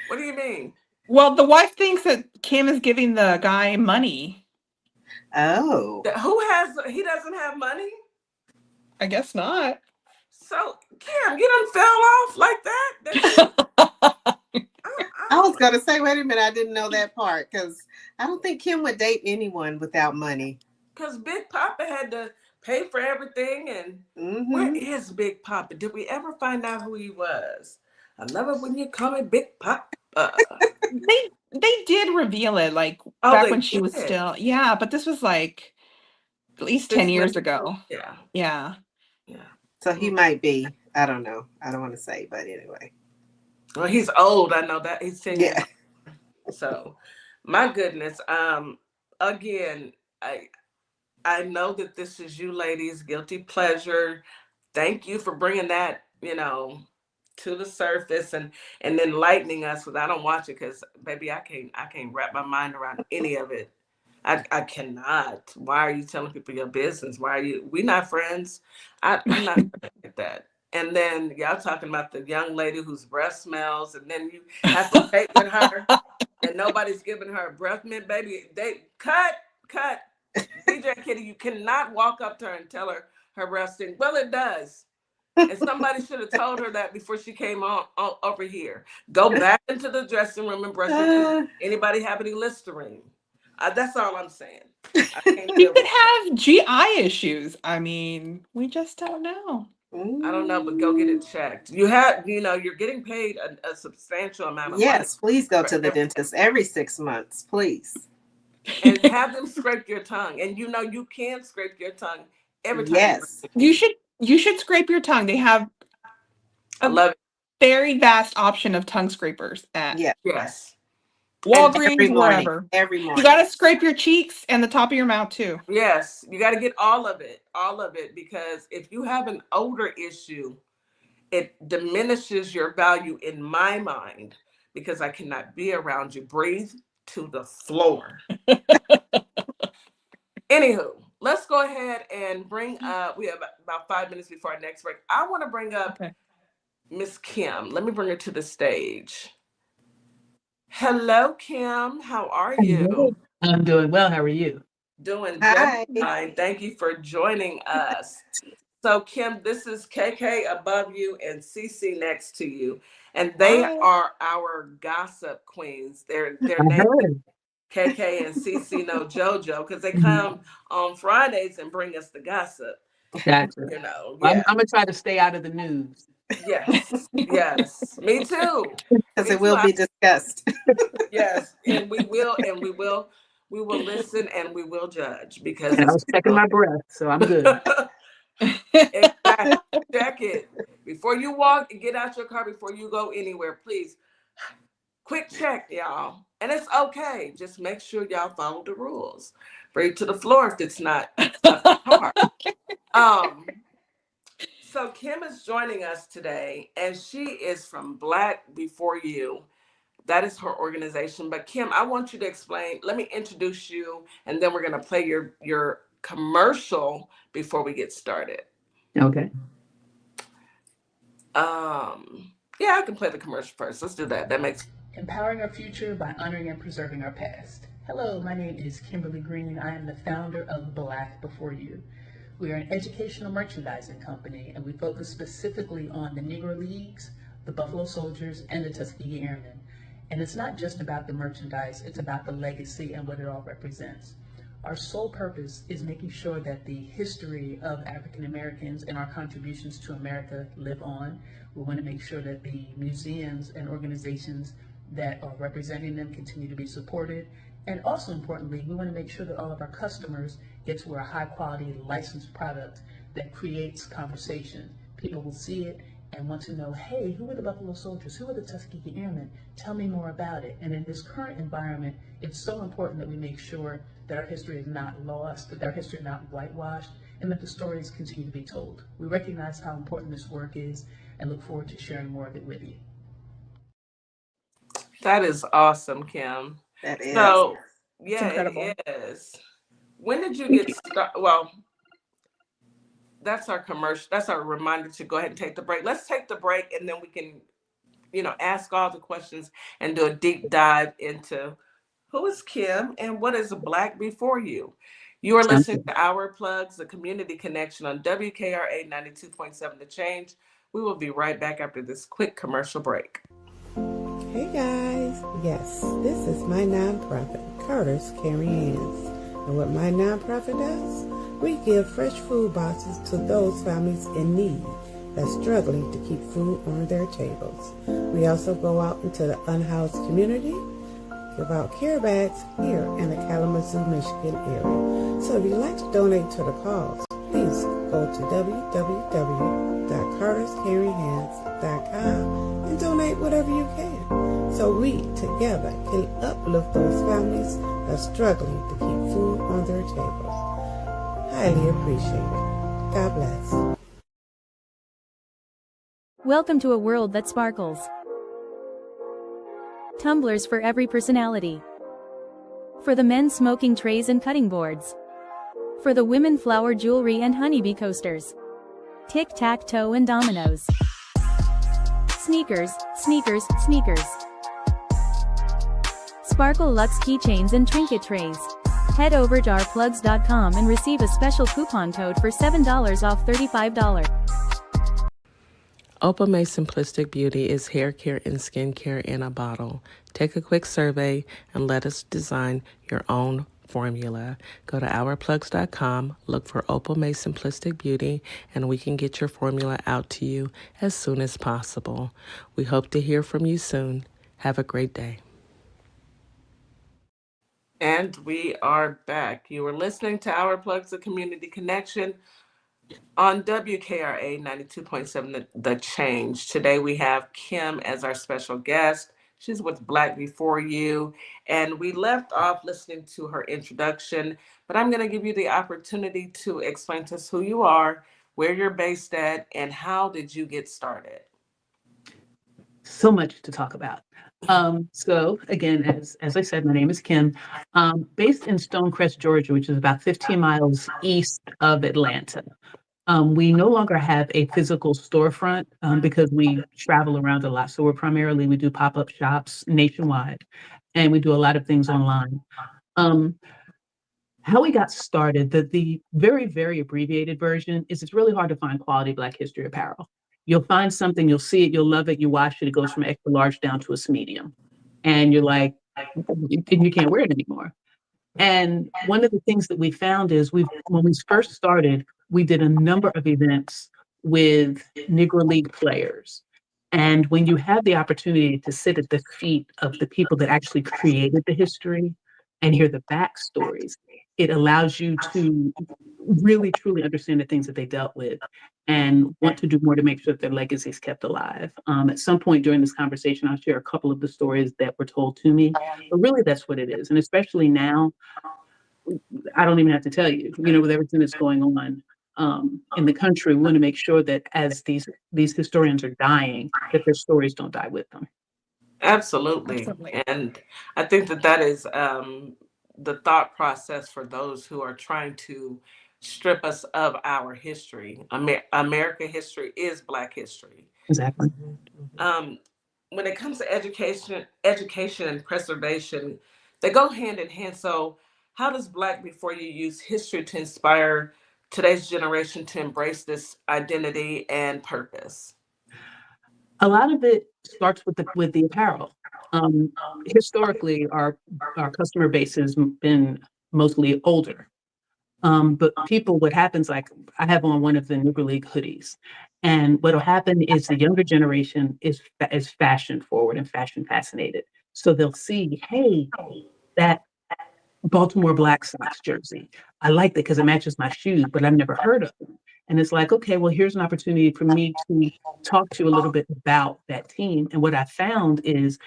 What do you mean? Well, the wife thinks that Kim is giving the guy money. Oh. He doesn't have money? I guess not. So, Kim, you done fell off like that? I was going to say, wait a minute, I didn't know that part, because I don't think Kim would date anyone without money. Because Big Papa had to pay for everything, and where is Big Papa? Did we ever find out who he was? I love it when you call me Big Papa. They did reveal it, like back when she was still, but this was like at least 10 years ago. Yeah. So he might be, I don't know. I don't want to say, but anyway. Well, he's old. I know that. He's 10 years old. So, my goodness. Again, I know that this is you ladies' guilty pleasure. Thank you for bringing that, to the surface and enlightening us. Because I don't watch it because, baby, I can't wrap my mind around any of it. I cannot. Why are you telling people your business? We're not friends. I'm not like that. And then y'all talking about the young lady whose breath smells, and then you have to date with her, and nobody's giving her a breath mint, baby. They cut. DJ, DJ Kitty, you cannot walk up to her and tell her her breath stinks. Well, it does. And somebody should have told her that before she came on over here. Go back into the dressing room and brush your teeth. Anybody have any Listerine? That's all I'm saying. She could have GI issues. I mean, we just don't know. I don't know, but go get it checked. You have, you're getting paid a substantial amount of money. Yes, please go to the dentist every 6 months, please. And have them scrape your tongue. And you can scrape your tongue every time. Yes. You should scrape your tongue. They have I love it. Very vast option of tongue scrapers at yes. Walgreens, wherever. Every morning. You got to scrape your cheeks and the top of your mouth too. Yes, you got to get all of it, because if you have an odor issue, it diminishes your value in my mind, because I cannot be around you. Breathe to the floor. Anywho, let's go ahead and bring up, we have about 5 minutes before our next break. I want to bring up Miss Kim. Let me bring her to the stage. Hello, Kim. How are you? I'm doing well. How are you? Doing just fine. Thank you for joining us. So, Kim, this is KK above you and CC next to you, and they are our gossip queens. Their name KK and CC know JoJo, because they come on Fridays and bring us the gossip. Gotcha. I'm gonna try to stay out of the news. Yes, yes, me too. Because it will be discussed. Yes, and we will listen and we will judge, because I was checking my breath, so I'm good. Exactly. Check it before you walk and get out your car. Before you go anywhere, please, quick check, y'all. And it's okay. Just make sure y'all follow the rules. Breathe to the floor if it's not hard. So Kim is joining us today, and she is from B.L.A.C.K.B4U. That is her organization. But Kim, I want you to explain. Let me introduce you, and then we're going to play your commercial before we get started. Okay. Yeah, I can play the commercial first. Let's do that. That makes Empowering our future by honoring and preserving our past. Hello, my name is Kimberly Green. I am the founder of B.L.A.C.K.B4U. We are an educational merchandising company, and we focus specifically on the Negro Leagues, the Buffalo Soldiers, and the Tuskegee Airmen. And it's not just about the merchandise, it's about the legacy and what it all represents. Our sole purpose is making sure that the history of African Americans and our contributions to America live on. We want to make sure that the museums and organizations that are representing them continue to be supported. And also importantly, we want to make sure that all of our customers get to wear a high quality licensed product that creates conversation. People will see it and want to know, hey, who are the Buffalo Soldiers? Who are the Tuskegee Airmen? Tell me more about it. And in this current environment, it's so important that we make sure that our history is not lost, that our history is not whitewashed, and that the stories continue to be told. We recognize how important this work is and look forward to sharing more of it with you. That is awesome, Kim. That is. So, yeah, it is. When did you get started? Well, that's our commercial. That's our reminder to go ahead and take the break. Let's take the break, and then we can, ask all the questions and do a deep dive into who is Kim and what is B.L.A.C.K.B4U. You are listening to Our Plugs, the community connection on WKRA 92.7 The Change. We will be right back after this quick commercial break. Hey guys, yes, this is my nonprofit, Carter's Caring Hands. And what my nonprofit does, we give fresh food boxes to those families in need that's struggling to keep food on their tables. We also go out into the unhoused community, give out care bags here in the Kalamazoo, Michigan area. So if you'd like to donate to the cause, please go to www.carterscaringhands.com and donate whatever you can, so we together can uplift those families that's struggling to keep food on their tables. Highly appreciated. God bless. Welcome to a world that sparkles. Tumblers for every personality. For the men, smoking trays and cutting boards. For the women, flower jewelry and honeybee coasters. Tic-tac-toe and dominoes. Sneakers, sneakers, sneakers. Sparkle Luxe keychains and trinket trays. Head over to ourplugs.com and receive a special coupon code for $7 off $35. Opal Simplistic Beauty is hair care and skincare in a bottle. Take a quick survey and let us design your own formula. Go to ourplugs.com, look for Opal Simplistic Beauty, and we can get your formula out to you as soon as possible. We hope to hear from you soon. Have a great day. And we are back. You were listening to Our Plugs, the Community Connection, on WKRA 92.7 The Change. Today we have Kim as our special guest. She's with B.L.A.C.K.B4U, and we left off listening to her introduction, but I'm going to give you the opportunity to explain to us who you are, where you're based at, and how did you get started? So much to talk about. So again, as I said, my name is Kim, based in Stonecrest, Georgia, which is about 15 miles east of Atlanta. We no longer have a physical storefront because we travel around a lot. So we do pop-up shops nationwide, and we do a lot of things online. How we got started, the very, very abbreviated version is it's really hard to find quality Black history apparel. You'll find something, you'll see it, you'll love it, you wash it, it goes from extra large down to a medium. And you're like, you can't wear it anymore. And one of the things that we found is when we first started, we did a number of events with Negro League players. And when you have the opportunity to sit at the feet of the people that actually created the history and hear the backstories, it allows you to really, truly understand the things that they dealt with and want to do more to make sure that their legacy is kept alive. At some point during this conversation, I'll share a couple of the stories that were told to me, but really that's what it is. And especially now, I don't even have to tell you, with everything that's going on in the country, we want to make sure that as these historians are dying, that their stories don't die with them. Absolutely. And I think that is the thought process for those who are trying to strip us of our history. American history is Black history. Exactly. When it comes to education and preservation, they go hand in hand. So how does B.L.A.C.K.B4U use history to inspire today's generation to embrace this identity and purpose? A lot of it starts with the apparel. Historically, our customer base has been mostly older. But what happens, like I have on one of the Negro League hoodies, and what'll happen is the younger generation is fashion forward and fashion fascinated. So they'll see, hey, that Baltimore Black Sox jersey. I like that because it matches my shoes, but I've never heard of them. And it's like, okay, well, here's an opportunity for me to talk to you a little bit about that team. And what I found is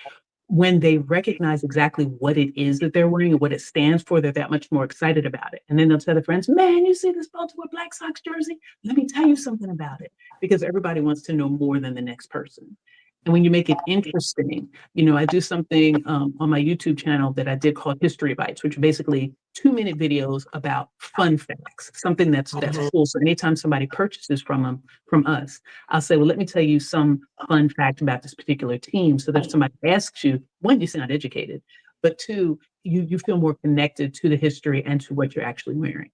when they recognize exactly what it is that they're wearing and what it stands for, they're that much more excited about it. And then they'll tell their friends, man, you see this Baltimore Black Sox jersey? Let me tell you something about it. Because everybody wants to know more than the next person. And when you make it interesting, I do something on my YouTube channel that I did called History Bites, which are basically 2-minute videos about fun facts, something that's cool. So anytime somebody purchases from us, I'll say, well, let me tell you some fun fact about this particular team. So that if somebody asks you, one, you sound educated, but two, you feel more connected to the history and to what you're actually wearing.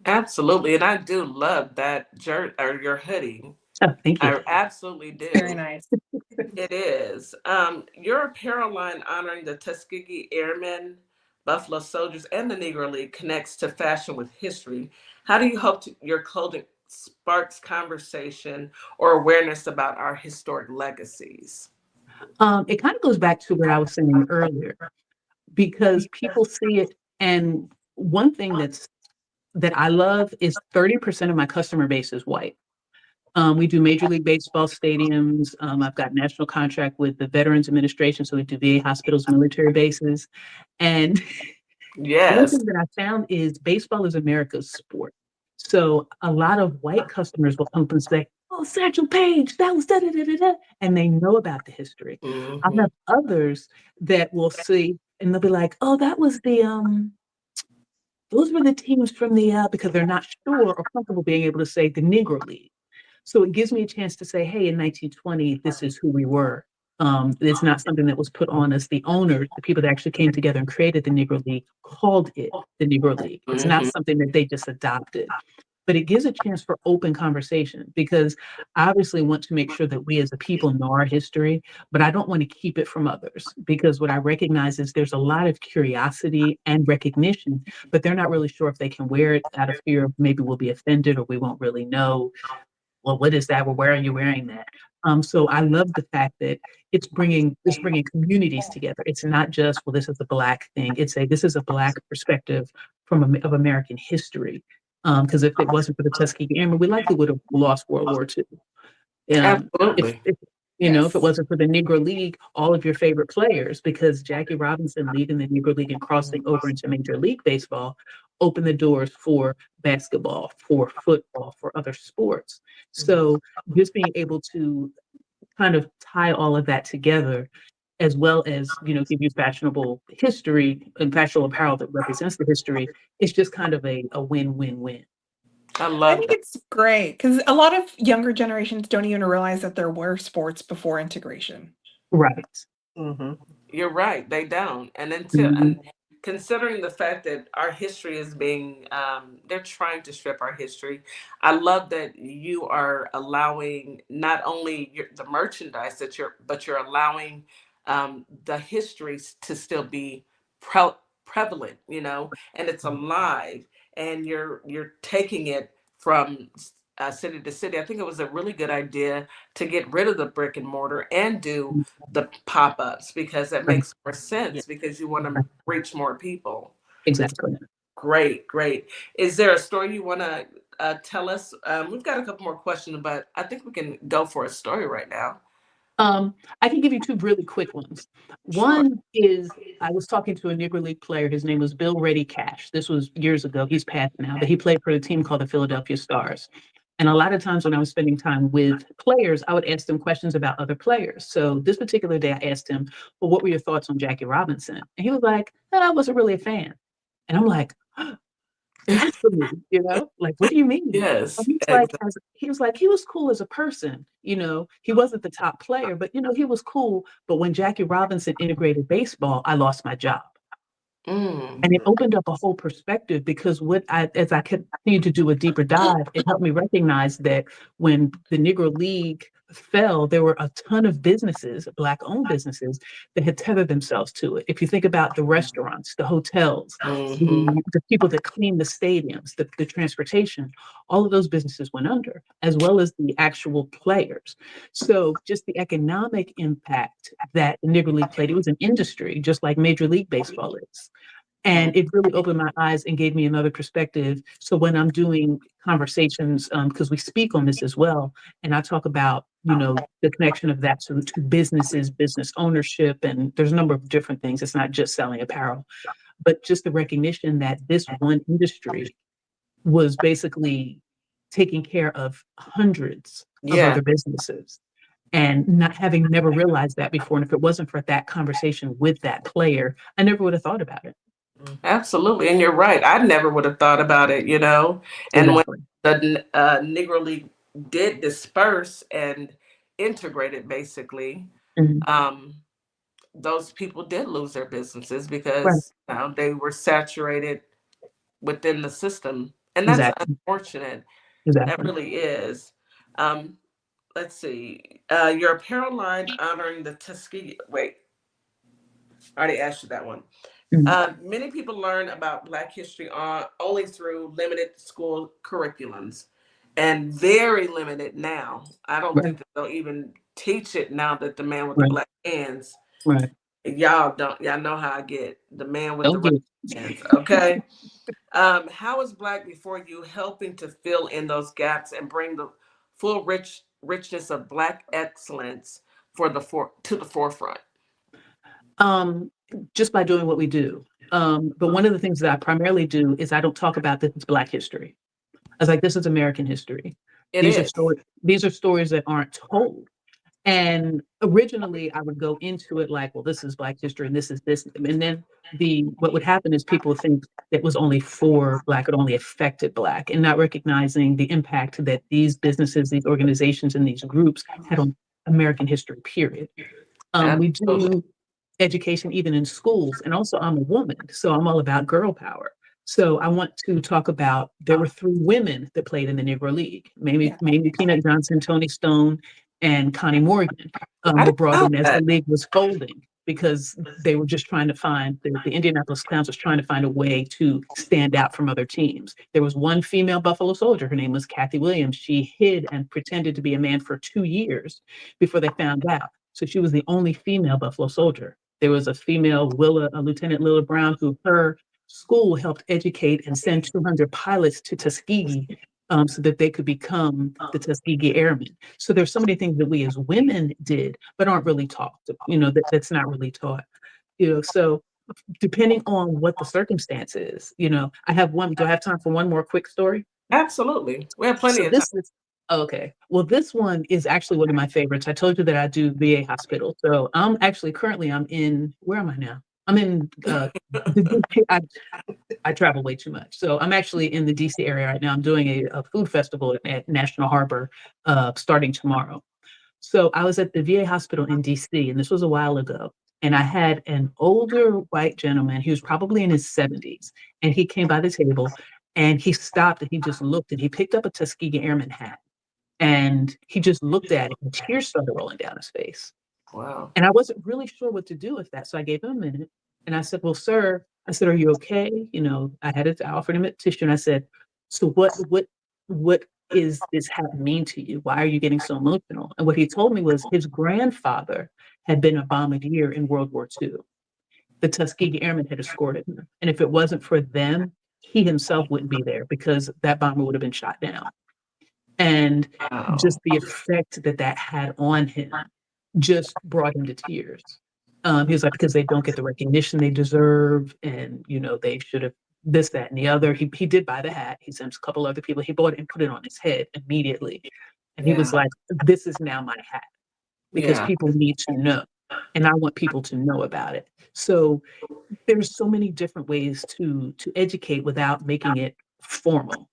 Absolutely. And I do love that your hoodie. Oh, thank you. I absolutely do. Very nice. It is. Your apparel line honoring the Tuskegee Airmen, Buffalo Soldiers, and the Negro League connects to fashion with history. How do you hope your clothing sparks conversation or awareness about our historic legacies? It kind of goes back to what I was saying earlier, because people see it. And one thing that I love is 30% of my customer base is white. We do Major League Baseball stadiums. I've got national contract with the Veterans Administration, so we do VA hospitals, military bases. And one thing that I found is baseball is America's sport. So a lot of white customers will come up and say, oh, Satchel Paige, that was da-da-da-da-da, and they know about the history. I have others that will see, and they'll be like, oh, that was those were the teams from because they're not sure or comfortable being able to say the Negro League. So it gives me a chance to say, hey, in 1920, this is who we were. It's not something that was put on us. The owners, the people that actually came together and created the Negro League, called it the Negro League. It's not something that they just adopted. But it gives a chance for open conversation, because I obviously want to make sure that we as a people know our history, but I don't want to keep it from others, because what I recognize is there's a lot of curiosity and recognition, but they're not really sure if they can wear it out of fear of maybe we'll be offended or we won't really know. Well, what is that? Well, where are you wearing that? So I love the fact that it's bringing communities together. It's not just, well, this is a Black thing. This is a Black perspective of American history. Because if it wasn't for the Tuskegee Airmen, we likely would have lost World War II. Absolutely. If it wasn't for the Negro League, all of your favorite players, because Jackie Robinson leading the Negro League and crossing over into Major League Baseball opened the doors for basketball, for football, for other sports. So just being able to kind of tie all of that together, as well as, give you fashionable history and fashionable apparel that represents the history, it's just kind of a win-win-win. I think it's great because a lot of younger generations don't even realize that there were sports before integration. Right. You're right. They don't. And considering the fact that our history is being, they're trying to strip our history. I love that you are allowing not only the merchandise but you're allowing the histories to still be prevalent, and it's alive, and you're taking it from city to city. I think it was a really good idea to get rid of the brick and mortar and do the pop-ups, because that makes more sense, because you want to reach more people. Exactly. Great. Is there a story you want to tell us? We've got a couple more questions, but I think we can go for a story right now. I can give you two really quick ones. One is, I was talking to a Negro League player. His name was B.L.A.C.K.B4U. Cash. This was years ago. He's passed now, but he played for a team called the Philadelphia Stars. And a lot of times when I was spending time with players, I would ask them questions about other players. So this particular day, I asked him, well, what were your thoughts on Jackie Robinson? And he was like, I wasn't really a fan. And I'm like, actually, like, what do you mean? Yes. He was like, he was cool as a person. He wasn't the top player, but he was cool. But when Jackie Robinson integrated baseball, I lost my job. And it opened up a whole perspective, because as I continued to do a deeper dive, it helped me recognize that when the Negro League fell, there were a ton of businesses, Black-owned businesses, that had tethered themselves to it. If you think about the restaurants, the hotels, the people that clean the stadiums, the transportation, all of those businesses went under, as well as the actual players. So just the economic impact that the Negro League played, it was an industry, just like Major League Baseball is. And it really opened my eyes and gave me another perspective. So when I'm doing conversations, because we speak on this as well, and I talk about, the connection of that to businesses, business ownership, and there's a number of different things. It's not just selling apparel, but just the recognition that this one industry was basically taking care of hundreds of other businesses. And not having never realized that before. And if it wasn't for that conversation with that player, I never would have thought about it. Absolutely. And you're right. I never would have thought about it, And Exactly. when the Negro League did disperse and integrated, basically, those people did lose their businesses, because they were saturated within the system. And that's unfortunate. That really is. Let's see. Your apparel line honoring the Tuskegee. Wait, I already asked you that one. Many people learn about Black history only through limited school curriculums, and very limited now. I don't think that they'll even teach it now that the man with the black hands. Right. Y'all know how I get, the man with the red hands. Okay. How is B.L.A.C.K.B4U helping to fill in those gaps and bring the full richness of Black excellence to the forefront? Just by doing what we do. But one of the things that I primarily do is I don't talk about this as Black history. I was like, this is American history. These are stories that aren't told. And originally I would go into it like, well, this is Black history and this is this. And then what would happen is people would think it was only for Black, it only affected Black, and not recognizing the impact that these businesses, these organizations, and these groups had on American history, period. We do education even in schools. And also I'm a woman, so I'm all about girl power. So I want to talk about, there were 3 women that played in the Negro League, Mamie Peanut Johnson, Toni Stone, and Connie Morgan were brought in as the league was folding because they were just trying to find, the Indianapolis Clowns was trying to find a way to stand out from other teams. There was one female Buffalo Soldier, her name was Kathy Williams. She hid and pretended to be a man for 2 years before they found out. So she was the only female Buffalo Soldier. There was a female, Lieutenant Lilla Brown, who her school helped educate and send 200 pilots to Tuskegee so that they could become the Tuskegee Airmen. So there's so many things that we as women did, but aren't really taught. That's not really taught. So depending on what the circumstance is, I have one. Do I have time for one more quick story? Absolutely. We have plenty of time. Okay. Well, this one is actually one of my favorites. I told you that I do VA hospital. So I'm actually currently where am I now? I'm in, I travel way too much. So I'm actually in the DC area right now. I'm doing a food festival at National Harbor starting tomorrow. So I was at the VA hospital in DC, and this was a while ago. And I had an older white gentleman, he was probably in his 70s, and he came by the table and he stopped and he just looked and he picked up a Tuskegee Airman hat. And he just looked at it and tears started rolling down his face. Wow. And I wasn't really sure what to do with that. So I gave him a minute and I said, well, sir, I said, are you okay? I offered him a tissue and I said, so what is this hat mean to you? Why are you getting so emotional? And what he told me was his grandfather had been a bombardier in World War II. The Tuskegee Airmen had escorted him. And if it wasn't for them, he himself wouldn't be there because that bomber would have been shot down. And just the effect that had on him just brought him to tears. He was like, because they don't get the recognition they deserve, and they should have this, that, and the other. He did buy the hat. He sent a couple other people. He bought it and put it on his head immediately. And he was like, this is now my hat because people need to know. And I want people to know about it. So there's so many different ways to educate without making it formal.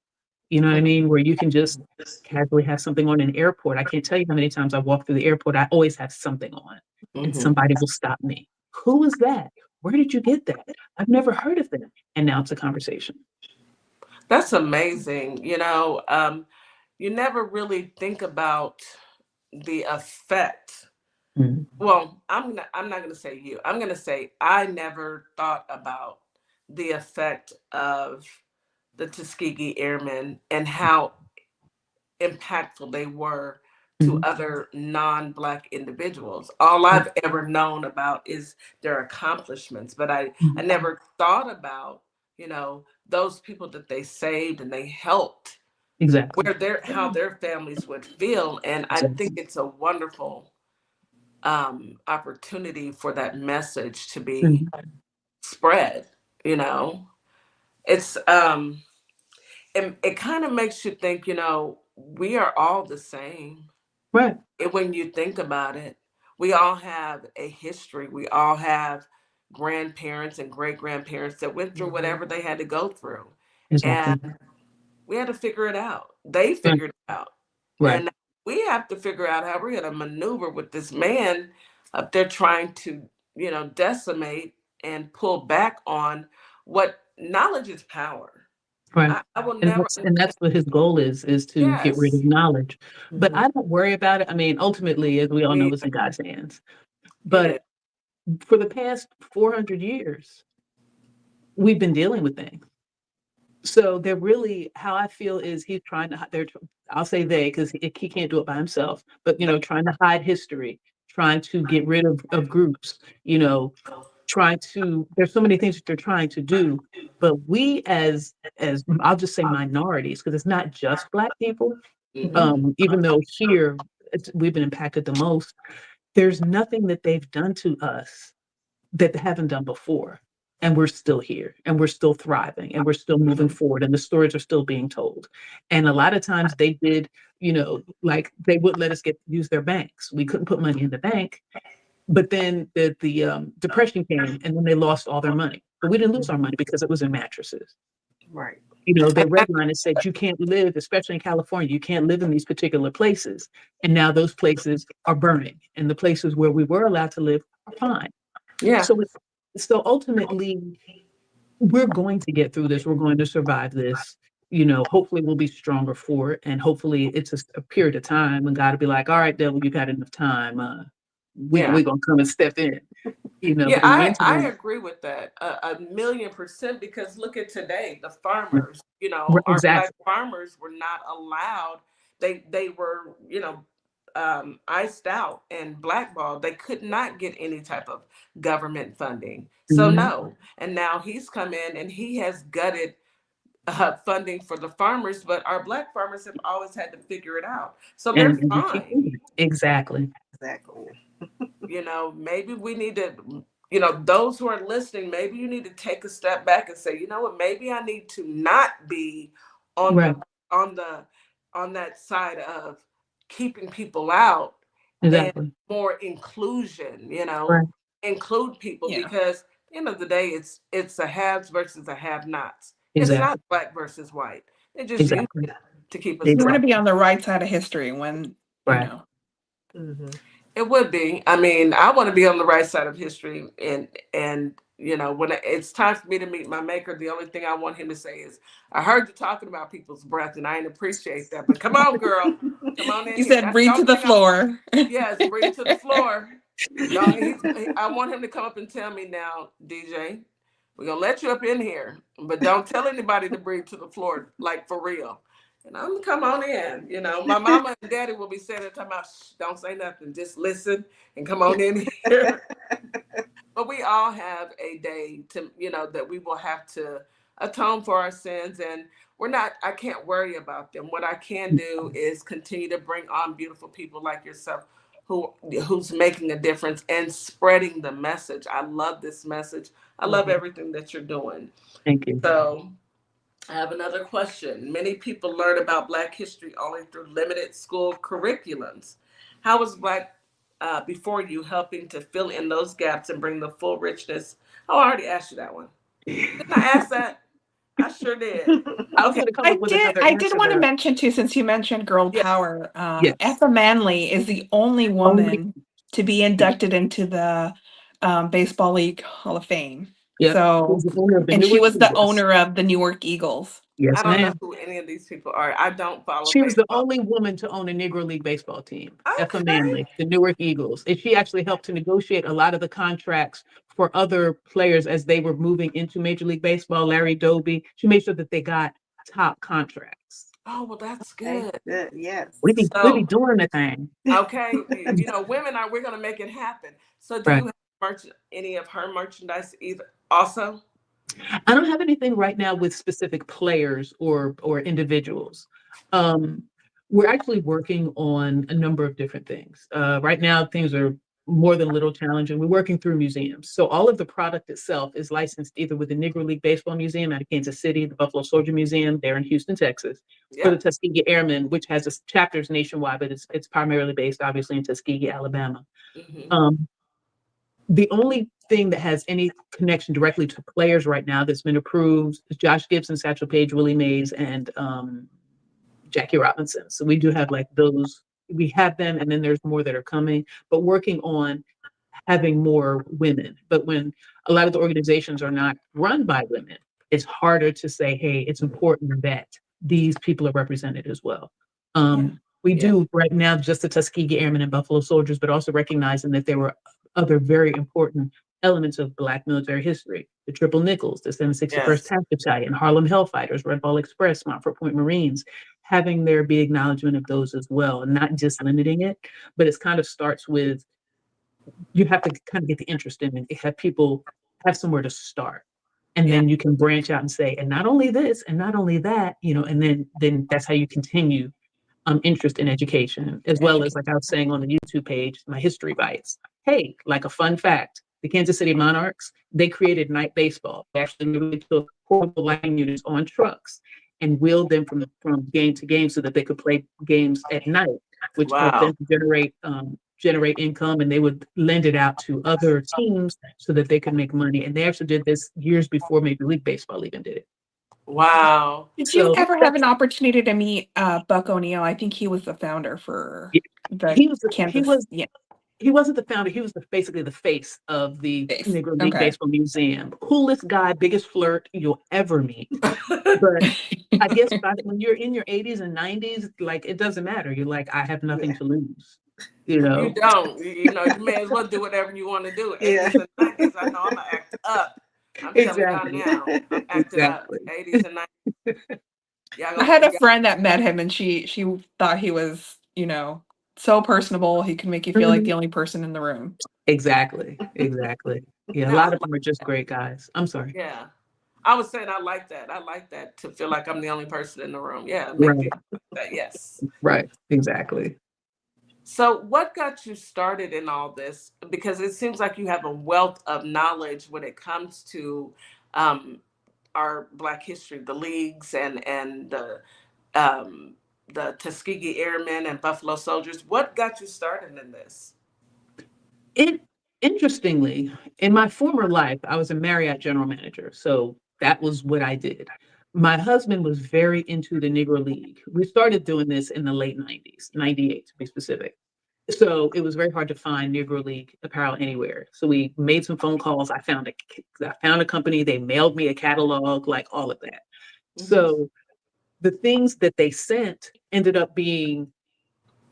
You know what I mean? Where you can just casually have something on an airport. I can't tell you how many times I walk through the airport, I always have something on and somebody will stop me. Who is that? Where did you get that? I've never heard of that. And now it's a conversation. That's amazing. You never really think about the effect. Well, I'm not going to say you. I'm going to say I never thought about the effect of the Tuskegee Airmen and how impactful they were to other non-Black individuals. All I've ever known about is their accomplishments, but I never thought about, those people that they saved and they helped. Exactly. How their families would feel. And I think it's a wonderful opportunity for that message to be spread. It's it kind of makes you think, we are all the same. Right. When you think about it, we all have a history. We all have grandparents and great-grandparents that went through whatever they had to go through. Exactly. And we had to figure it out. They figured it out. Right. And we have to figure out how we're going to maneuver with this man up there trying to, decimate and pull back on what knowledge is power. Right. I will never. And that's what his goal is to get rid of knowledge. But I don't worry about it. I mean, ultimately, as we all know, it's in God's hands. But for the past 400 years, we've been dealing with things. So they're really, how I feel is he's trying to, I'll say they, because he can't do it by himself, but, trying to hide history, trying to get rid of groups, there's so many things that they're trying to do, but we as I'll just say minorities, because it's not just Black people, even though here we've been impacted the most, there's nothing that they've done to us that they haven't done before. And we're still here and we're still thriving and we're still moving forward and the stories are still being told. And a lot of times they did, like they wouldn't let us use their banks. We couldn't put money in the bank. But then the depression came and then they lost all their money. But we didn't lose our money because it was in mattresses. Right. You know, they redlined and said, you can't live, especially in California, you can't live in these particular places. And now those places are burning, and the places where we were allowed to live are fine. Yeah. So ultimately, we're going to get through this. We're going to survive this. You know, hopefully we'll be stronger for it. And hopefully it's a period of time and God will be like, all right, devil, you've had enough time. We're going to come and step in. You know, yeah, but in the meantime, I agree with that 1,000,000%, because look at today, the farmers, you know, our Black farmers were not allowed. They were, you know, iced out and blackballed. They could not get any type of government funding. So no, and now he's come in and he has gutted funding for the farmers, but our Black farmers have always had to figure it out. So they're fine. Exactly. You know, maybe we need to, you know, those who are listening, maybe you need to take a step back and say, you know what, maybe I need to not be on on that side of keeping people out and more inclusion, you know, include people, because at the end of the day, it's a haves versus a have-nots. It's not Black versus white. They just use it to keep us. You want to be on the right side of history when, you know. It would be. I mean, I want to be on the right side of history, and you know, when it's time for me to meet my maker, the only thing I want him to say is, "I heard you talking about people's breath, and I didn't appreciate that. But come on, girl, come on in." You said breathe to the floor. Yes, breathe to the floor. No, I want him to come up and tell me now, DJ, we're gonna let you up in here, but don't tell anybody to breathe to the floor, like for real. And I'm gonna come on in. You know, my mama and daddy will be saying it, talking about, shh, don't say nothing, just listen and come on in here. But we all have a day to, you know, that we will have to atone for our sins, and I can't worry about them. What I can do is continue to bring on beautiful people like yourself who's making a difference and spreading the message. I love this message. I love everything that you're doing. Thank you. So I have another question. Many people learn about Black history only through limited school curriculums. How was B4U helping to fill in those gaps and bring the full richness? Oh, I already asked you that one. Didn't I ask that? I sure did. Okay. I did want to mention too, since you mentioned girl power, Ethel Manley is the only woman to be inducted into the Baseball League Hall of Fame. So, and she was the owner of the Newark Eagles. Yes, I don't know who any of these people are. I don't follow. She was the only woman to own a Negro League baseball team. Ethel Manley, the Newark Eagles. And she actually helped to negotiate a lot of the contracts for other players as they were moving into Major League Baseball. Larry Doby. She made sure that they got top contracts. Oh, well, that's good. Yes. We be doing the thing. Okay. You know, we're going to make it happen. So do you have any of her merchandise either also? I don't have anything right now with specific players or individuals. We're actually working on a number of different things. Right now, things are more than a little challenging. We're working through museums. So all of the product itself is licensed either with the Negro League Baseball Museum out of Kansas City, the Buffalo Soldier Museum there in Houston, Texas, or the Tuskegee Airmen, which has chapters nationwide, but it's primarily based obviously in Tuskegee, Alabama. The only thing that has any connection directly to players right now that's been approved is Josh Gibson, Satchel Paige, Willie Mays, and Jackie Robinson. So we do have like those. We have them, and then there's more that are coming. But working on having more women. But when a lot of the organizations are not run by women, it's harder to say, hey, it's important that these people are represented as well. We do right now just the Tuskegee Airmen and Buffalo Soldiers, but also recognizing that there were other very important elements of Black military history. The Triple Nickels, the 761st Tank Battalion, Harlem Hellfighters, Red Ball Express, Montfort Point Marines, having there be acknowledgement of those as well, and not just limiting it, but it kind of starts with, you have to kind of get the interest in it, have people have somewhere to start. And then you can branch out and say, and not only this, and not only that, you know, and then that's how you continue interest in education, as well as, like I was saying on the YouTube page, my history bites. Hey, like a fun fact, the Kansas City Monarchs, they created night baseball. They actually really took portable lighting units on trucks and wheeled them from game to game so that they could play games at night, which helped them to generate income, and they would lend it out to other teams so that they could make money. And they actually did this years before Major League Baseball even did it. Wow. Did you ever have an opportunity to meet Buck O'Neill? I think he was the founder for the Kansas. He wasn't the founder. He was basically the face of the Negro League Okay. Baseball Museum. Coolest guy, biggest flirt you'll ever meet. But I guess when you're in your 80s and 90s, like, it doesn't matter. You're like, I have nothing to lose. You know? You don't. You know, you may as well do whatever you want to do. 80s and 90s, I know I'm going to act up. I'm telling y'all now. I'm acting up. 80s and 90s. I had a friend that met him, and she thought he was, you know, so personable. He could make you feel like the only person in the room. Exactly. Yeah, a lot of them are just great guys. I'm sorry. Yeah. I was saying I like that. I like that, to feel like I'm the only person in the room. Yeah, make you that. Yes. Right. Exactly. So what got you started in all this? Because it seems like you have a wealth of knowledge when it comes to our Black history, the leagues and the Tuskegee Airmen and Buffalo Soldiers. What got you started in this? Interestingly, in my former life, I was a Marriott general manager. So that was what I did. My husband was very into the Negro League. We started doing this in the late 90s, 98 to be specific. So it was very hard to find Negro League apparel anywhere. So we made some phone calls. I found a company. They mailed me a catalog, like all of that. So the things that they sent ended up being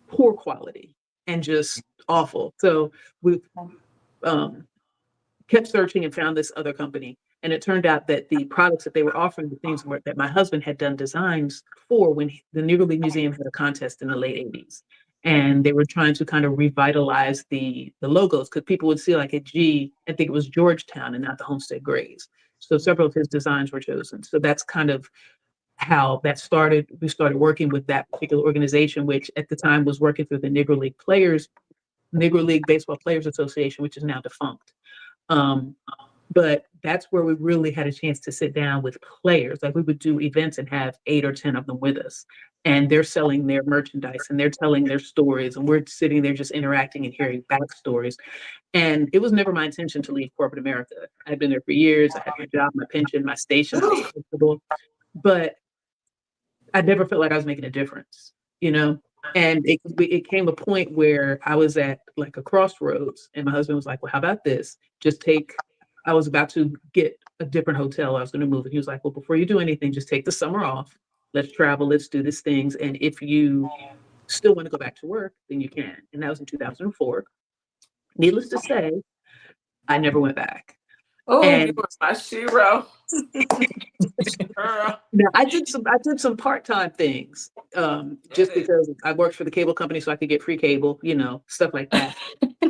poor quality and just awful. So we kept searching and found this other company. And it turned out that the products that they were offering, the things that my husband had done designs for when the Negro League Museum had a contest in the late 80s. And they were trying to kind of revitalize the logos, because people would see like a G, I think it was Georgetown and not the Homestead Grays. So several of his designs were chosen. So that's kind of how that started. We started working with that particular organization, which at the time was working through the Negro League Baseball Players Association, which is now defunct. But that's where we really had a chance to sit down with players. Like, we would do events and have 8 or 10 of them with us, and they're selling their merchandise and they're telling their stories, and we're sitting there just interacting and hearing backstories. And it was never my intention to leave corporate America. I'd been there for years. I had my job, my pension, my station. I was comfortable, but I never felt like I was making a difference, you know? And it came a point where I was at like a crossroads, and my husband was like, well, how about this? I was about to get a different hotel. I was going to move. And he was like, well, before you do anything, just take the summer off. Let's travel. Let's do these things. And if you still want to go back to work, then you can. And that was in 2004. Needless to say, I never went back. Oh, you were my shero. Now, I did some part-time things, just because I worked for the cable company so I could get free cable, you know, stuff like that.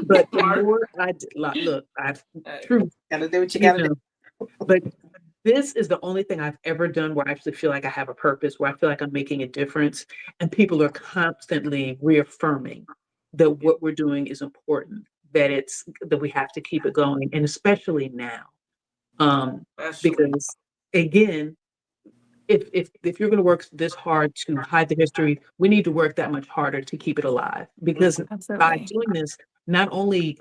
But the more I did, look, gotta do what you gotta do. But this is the only thing I've ever done where I actually feel like I have a purpose, where I feel like I'm making a difference, and people are constantly reaffirming that what we're doing is important, that we have to keep it going, and especially now, because again, if you're going to work this hard to hide the history, we need to work that much harder to keep it alive. Because by doing this, not only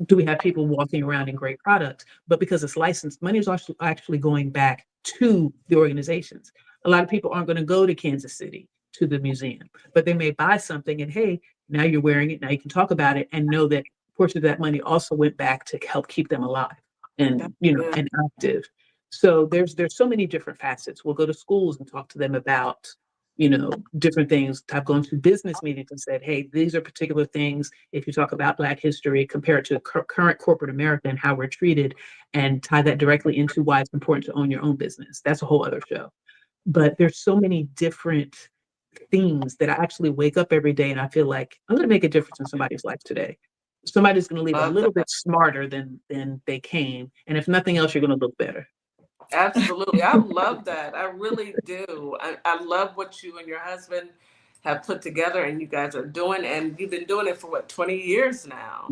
do we have people walking around in great products, but because it's licensed, money is actually going back to the organizations. A lot of people aren't going to go to Kansas City to the museum, but they may buy something, and hey, now you're wearing it, now you can talk about it, and know that a portion of that money also went back to help keep them alive and, you know, and active. So there's so many different facets. We'll go to schools and talk to them about, you know, different things. I've gone to business meetings and said, hey, these are particular things. If you talk about Black history, compare it to current corporate America and how we're treated, and tie that directly into why it's important to own your own business. That's a whole other show. But there's so many different things that I actually wake up every day and I feel like I'm going to make a difference in somebody's life today. Somebody's going to leave a little bit smarter than they came. And if nothing else, you're going to look better. Absolutely. I love that. I really do. I love what you and your husband have put together and you guys are doing, and you've been doing it for 20 years now.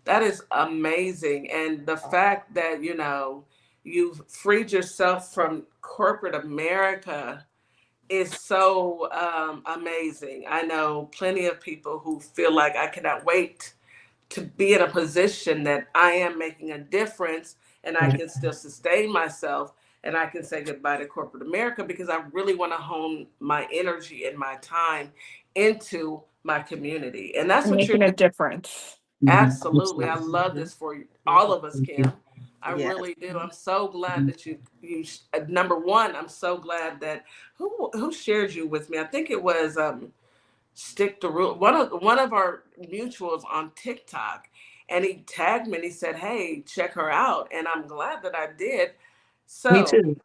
That is amazing. And the fact that, you know, you've freed yourself from corporate America is so amazing. I know plenty of people who feel like I cannot wait to be in a position that I am making a difference and I can still sustain myself. and I can say goodbye to corporate America because I really want to hone my energy and my time into my community. And that's And what you're making a doing. difference. Absolutely. I love this for you, all of us, Kim. I Yes. really do. I'm so glad that you number one, I'm so glad that who shared you with me? I think it was Stick the Rule, one of our mutuals on TikTok. And he tagged me and he said, "Hey, check her out." And I'm glad that I did. So Me too.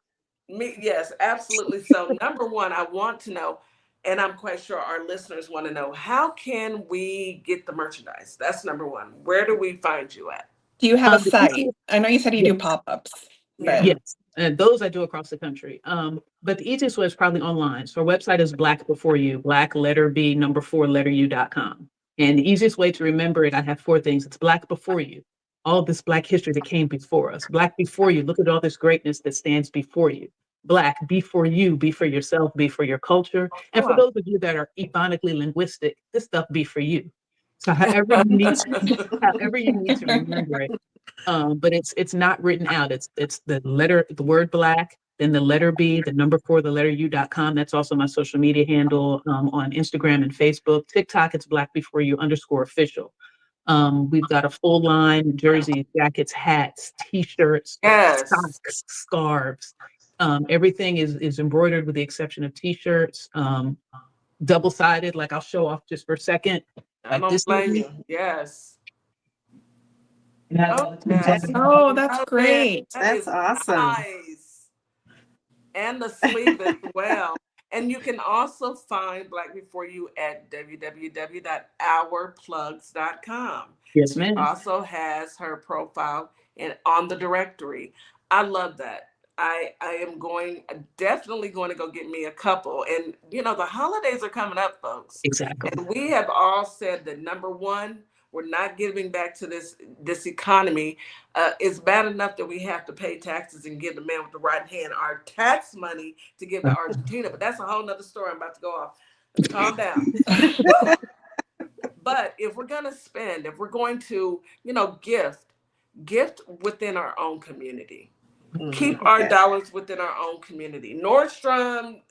yes, absolutely. So number one, I want to know, and I'm quite sure our listeners want to know, how can we get the merchandise? That's number one. Where do we find you at? Do you have a The site? easiest, I know you said you do yes, pop-ups, Yeah. but yes, those I do across the country. But the easiest way is probably online. So our website is B.L.A.C.K.B4U, Black letter B number 4 letter U.com. And the easiest way to remember it, I have 4 things. It's Black before you, all this Black history that came before us. Black before you, look at all this greatness that stands before you. Black, be for you, be for yourself, be for your culture. And for Oh. those of you that are ebonically linguistic, this stuff be for you. So however you need to remember it. But it's not written out. It's the word Black, then the letter B, the number 4, the letter U.com. That's also my social media handle on Instagram and Facebook. TikTok, it's Black4U_official. We've got a full line: jerseys, jackets, hats, t-shirts, Yes. socks, scarves. Everything is embroidered with the exception of t-shirts. Double-sided, like I'll show off just for a second. I Like don't this blame is you. Yes. That's oh, that's great. That is awesome. nice. And the sleeve as well. And you can also find Black Before You at www.ourplugs.com. Yes, She ma'am. also has her profile on the directory. I love that. I am definitely going to go get me a couple. And the holidays are coming up, folks. Exactly. And we have all said that number one, we're not giving back to this economy. It's bad enough that we have to pay taxes and give the man with the right hand our tax money to give to Argentina, but that's a whole nother story. I'm about to go off. Calm down. But if we're gonna spend, if we're going to, gift within our own community. Keep our dollars within our own community. Nordstrom,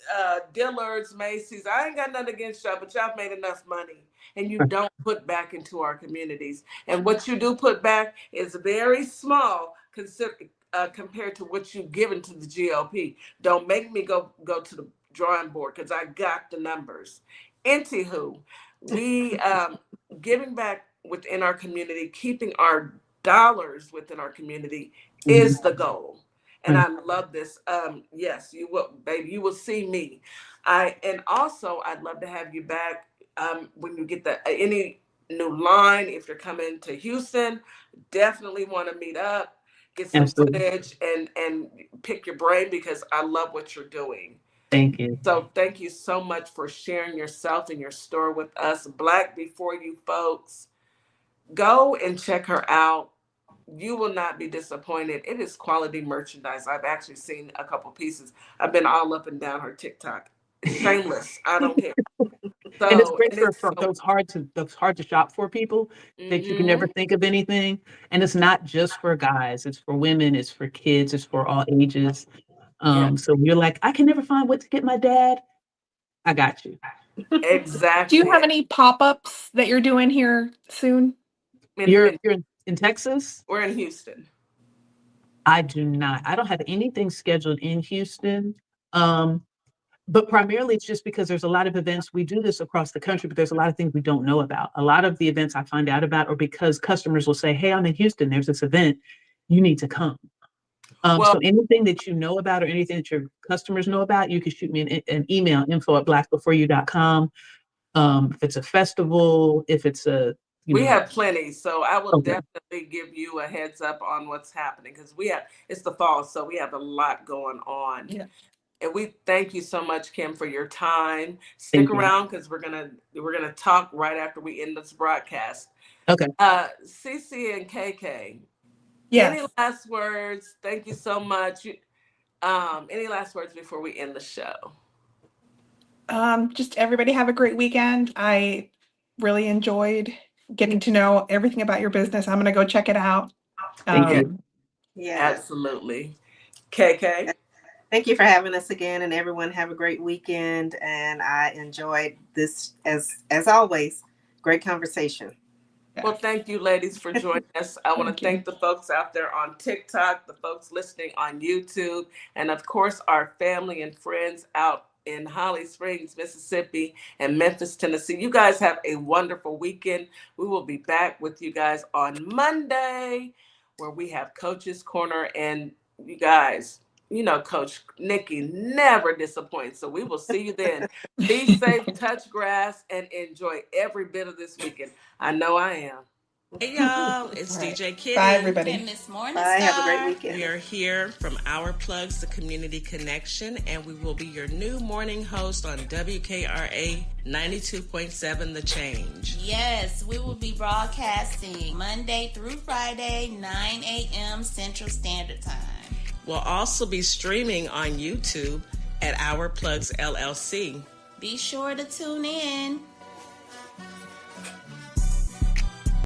Dillard's, Macy's. I ain't got nothing against y'all, but y'all made enough money, and you don't put back into our communities. And what you do put back is very small, compared to what you've given to the GOP. Don't make me go to the drawing board because I got the numbers. Anywho, we giving back within our community, keeping our dollars within our community is the goal. And I love this. Yes, you will, baby. You will see me. And also I'd love to have you back when you get any new line. If you're coming to Houston, definitely want to meet up, get some footage, and pick your brain because I love what you're doing. Thank you. So thank you so much for sharing yourself and your story with us. Black Before You, folks. Go and check her out. You will not be disappointed. It is quality merchandise. I've actually seen a couple pieces. I've been all up and down her TikTok. Shameless. I don't care. So, and it's great for those hard to shop for people that you can never think of anything. And it's not just for guys. It's for women. It's for kids. It's for all ages. So you're like, I can never find what to get my dad. I got you. Exactly. Do you have any pop-ups that you're doing here soon? You're in Texas? We're in Houston. I do not. I don't have anything scheduled in Houston. But primarily it's just because there's a lot of events. We do this across the country, but there's a lot of things we don't know about. A lot of the events I find out about are because customers will say, hey, I'm in Houston. There's this event. You need to come. So anything that you know about or anything that your customers know about, you can shoot me an email, info@black4u.com. If it's a festival, if it's we have plenty. So I will definitely give you a heads up on what's happening because it's the fall. So we have a lot going on. Yeah. And we thank you so much, Kim, for your time. Stick around because we're gonna talk right after we end this broadcast. Okay. CC and KK. Yes. Any last words? Thank you so much. Any last words before we end the show? Just everybody have a great weekend. I really enjoyed getting to know everything about your business. I'm going to go check it out. Thank you. Yes. Absolutely. KK? Thank you for having us again, and everyone have a great weekend. And I enjoyed this as always. Great conversation. Well, thank you, ladies, for joining us. I want to thank the folks out there on TikTok, the folks listening on YouTube, and of course, our family and friends out in Holly Springs, Mississippi, and Memphis, Tennessee. You guys have a wonderful weekend. We will be back with you guys on Monday, where we have Coach's Corner. And you guys, you know, Coach Nikki never disappoints. So we will see you then. Be safe, touch grass, and enjoy every bit of this weekend. I know I am. Hey y'all, it's DJ Kitty. Bye everybody. And Miss Morningstar. Bye, have a great weekend. We are here from Our Plugs, the Community Connection, and we will be your new morning host on WKRA 92.7 The Change. Yes, we will be broadcasting Monday through Friday, 9 a.m. Central Standard Time. We'll also be streaming on YouTube at Our Plugs LLC. Be sure to tune in.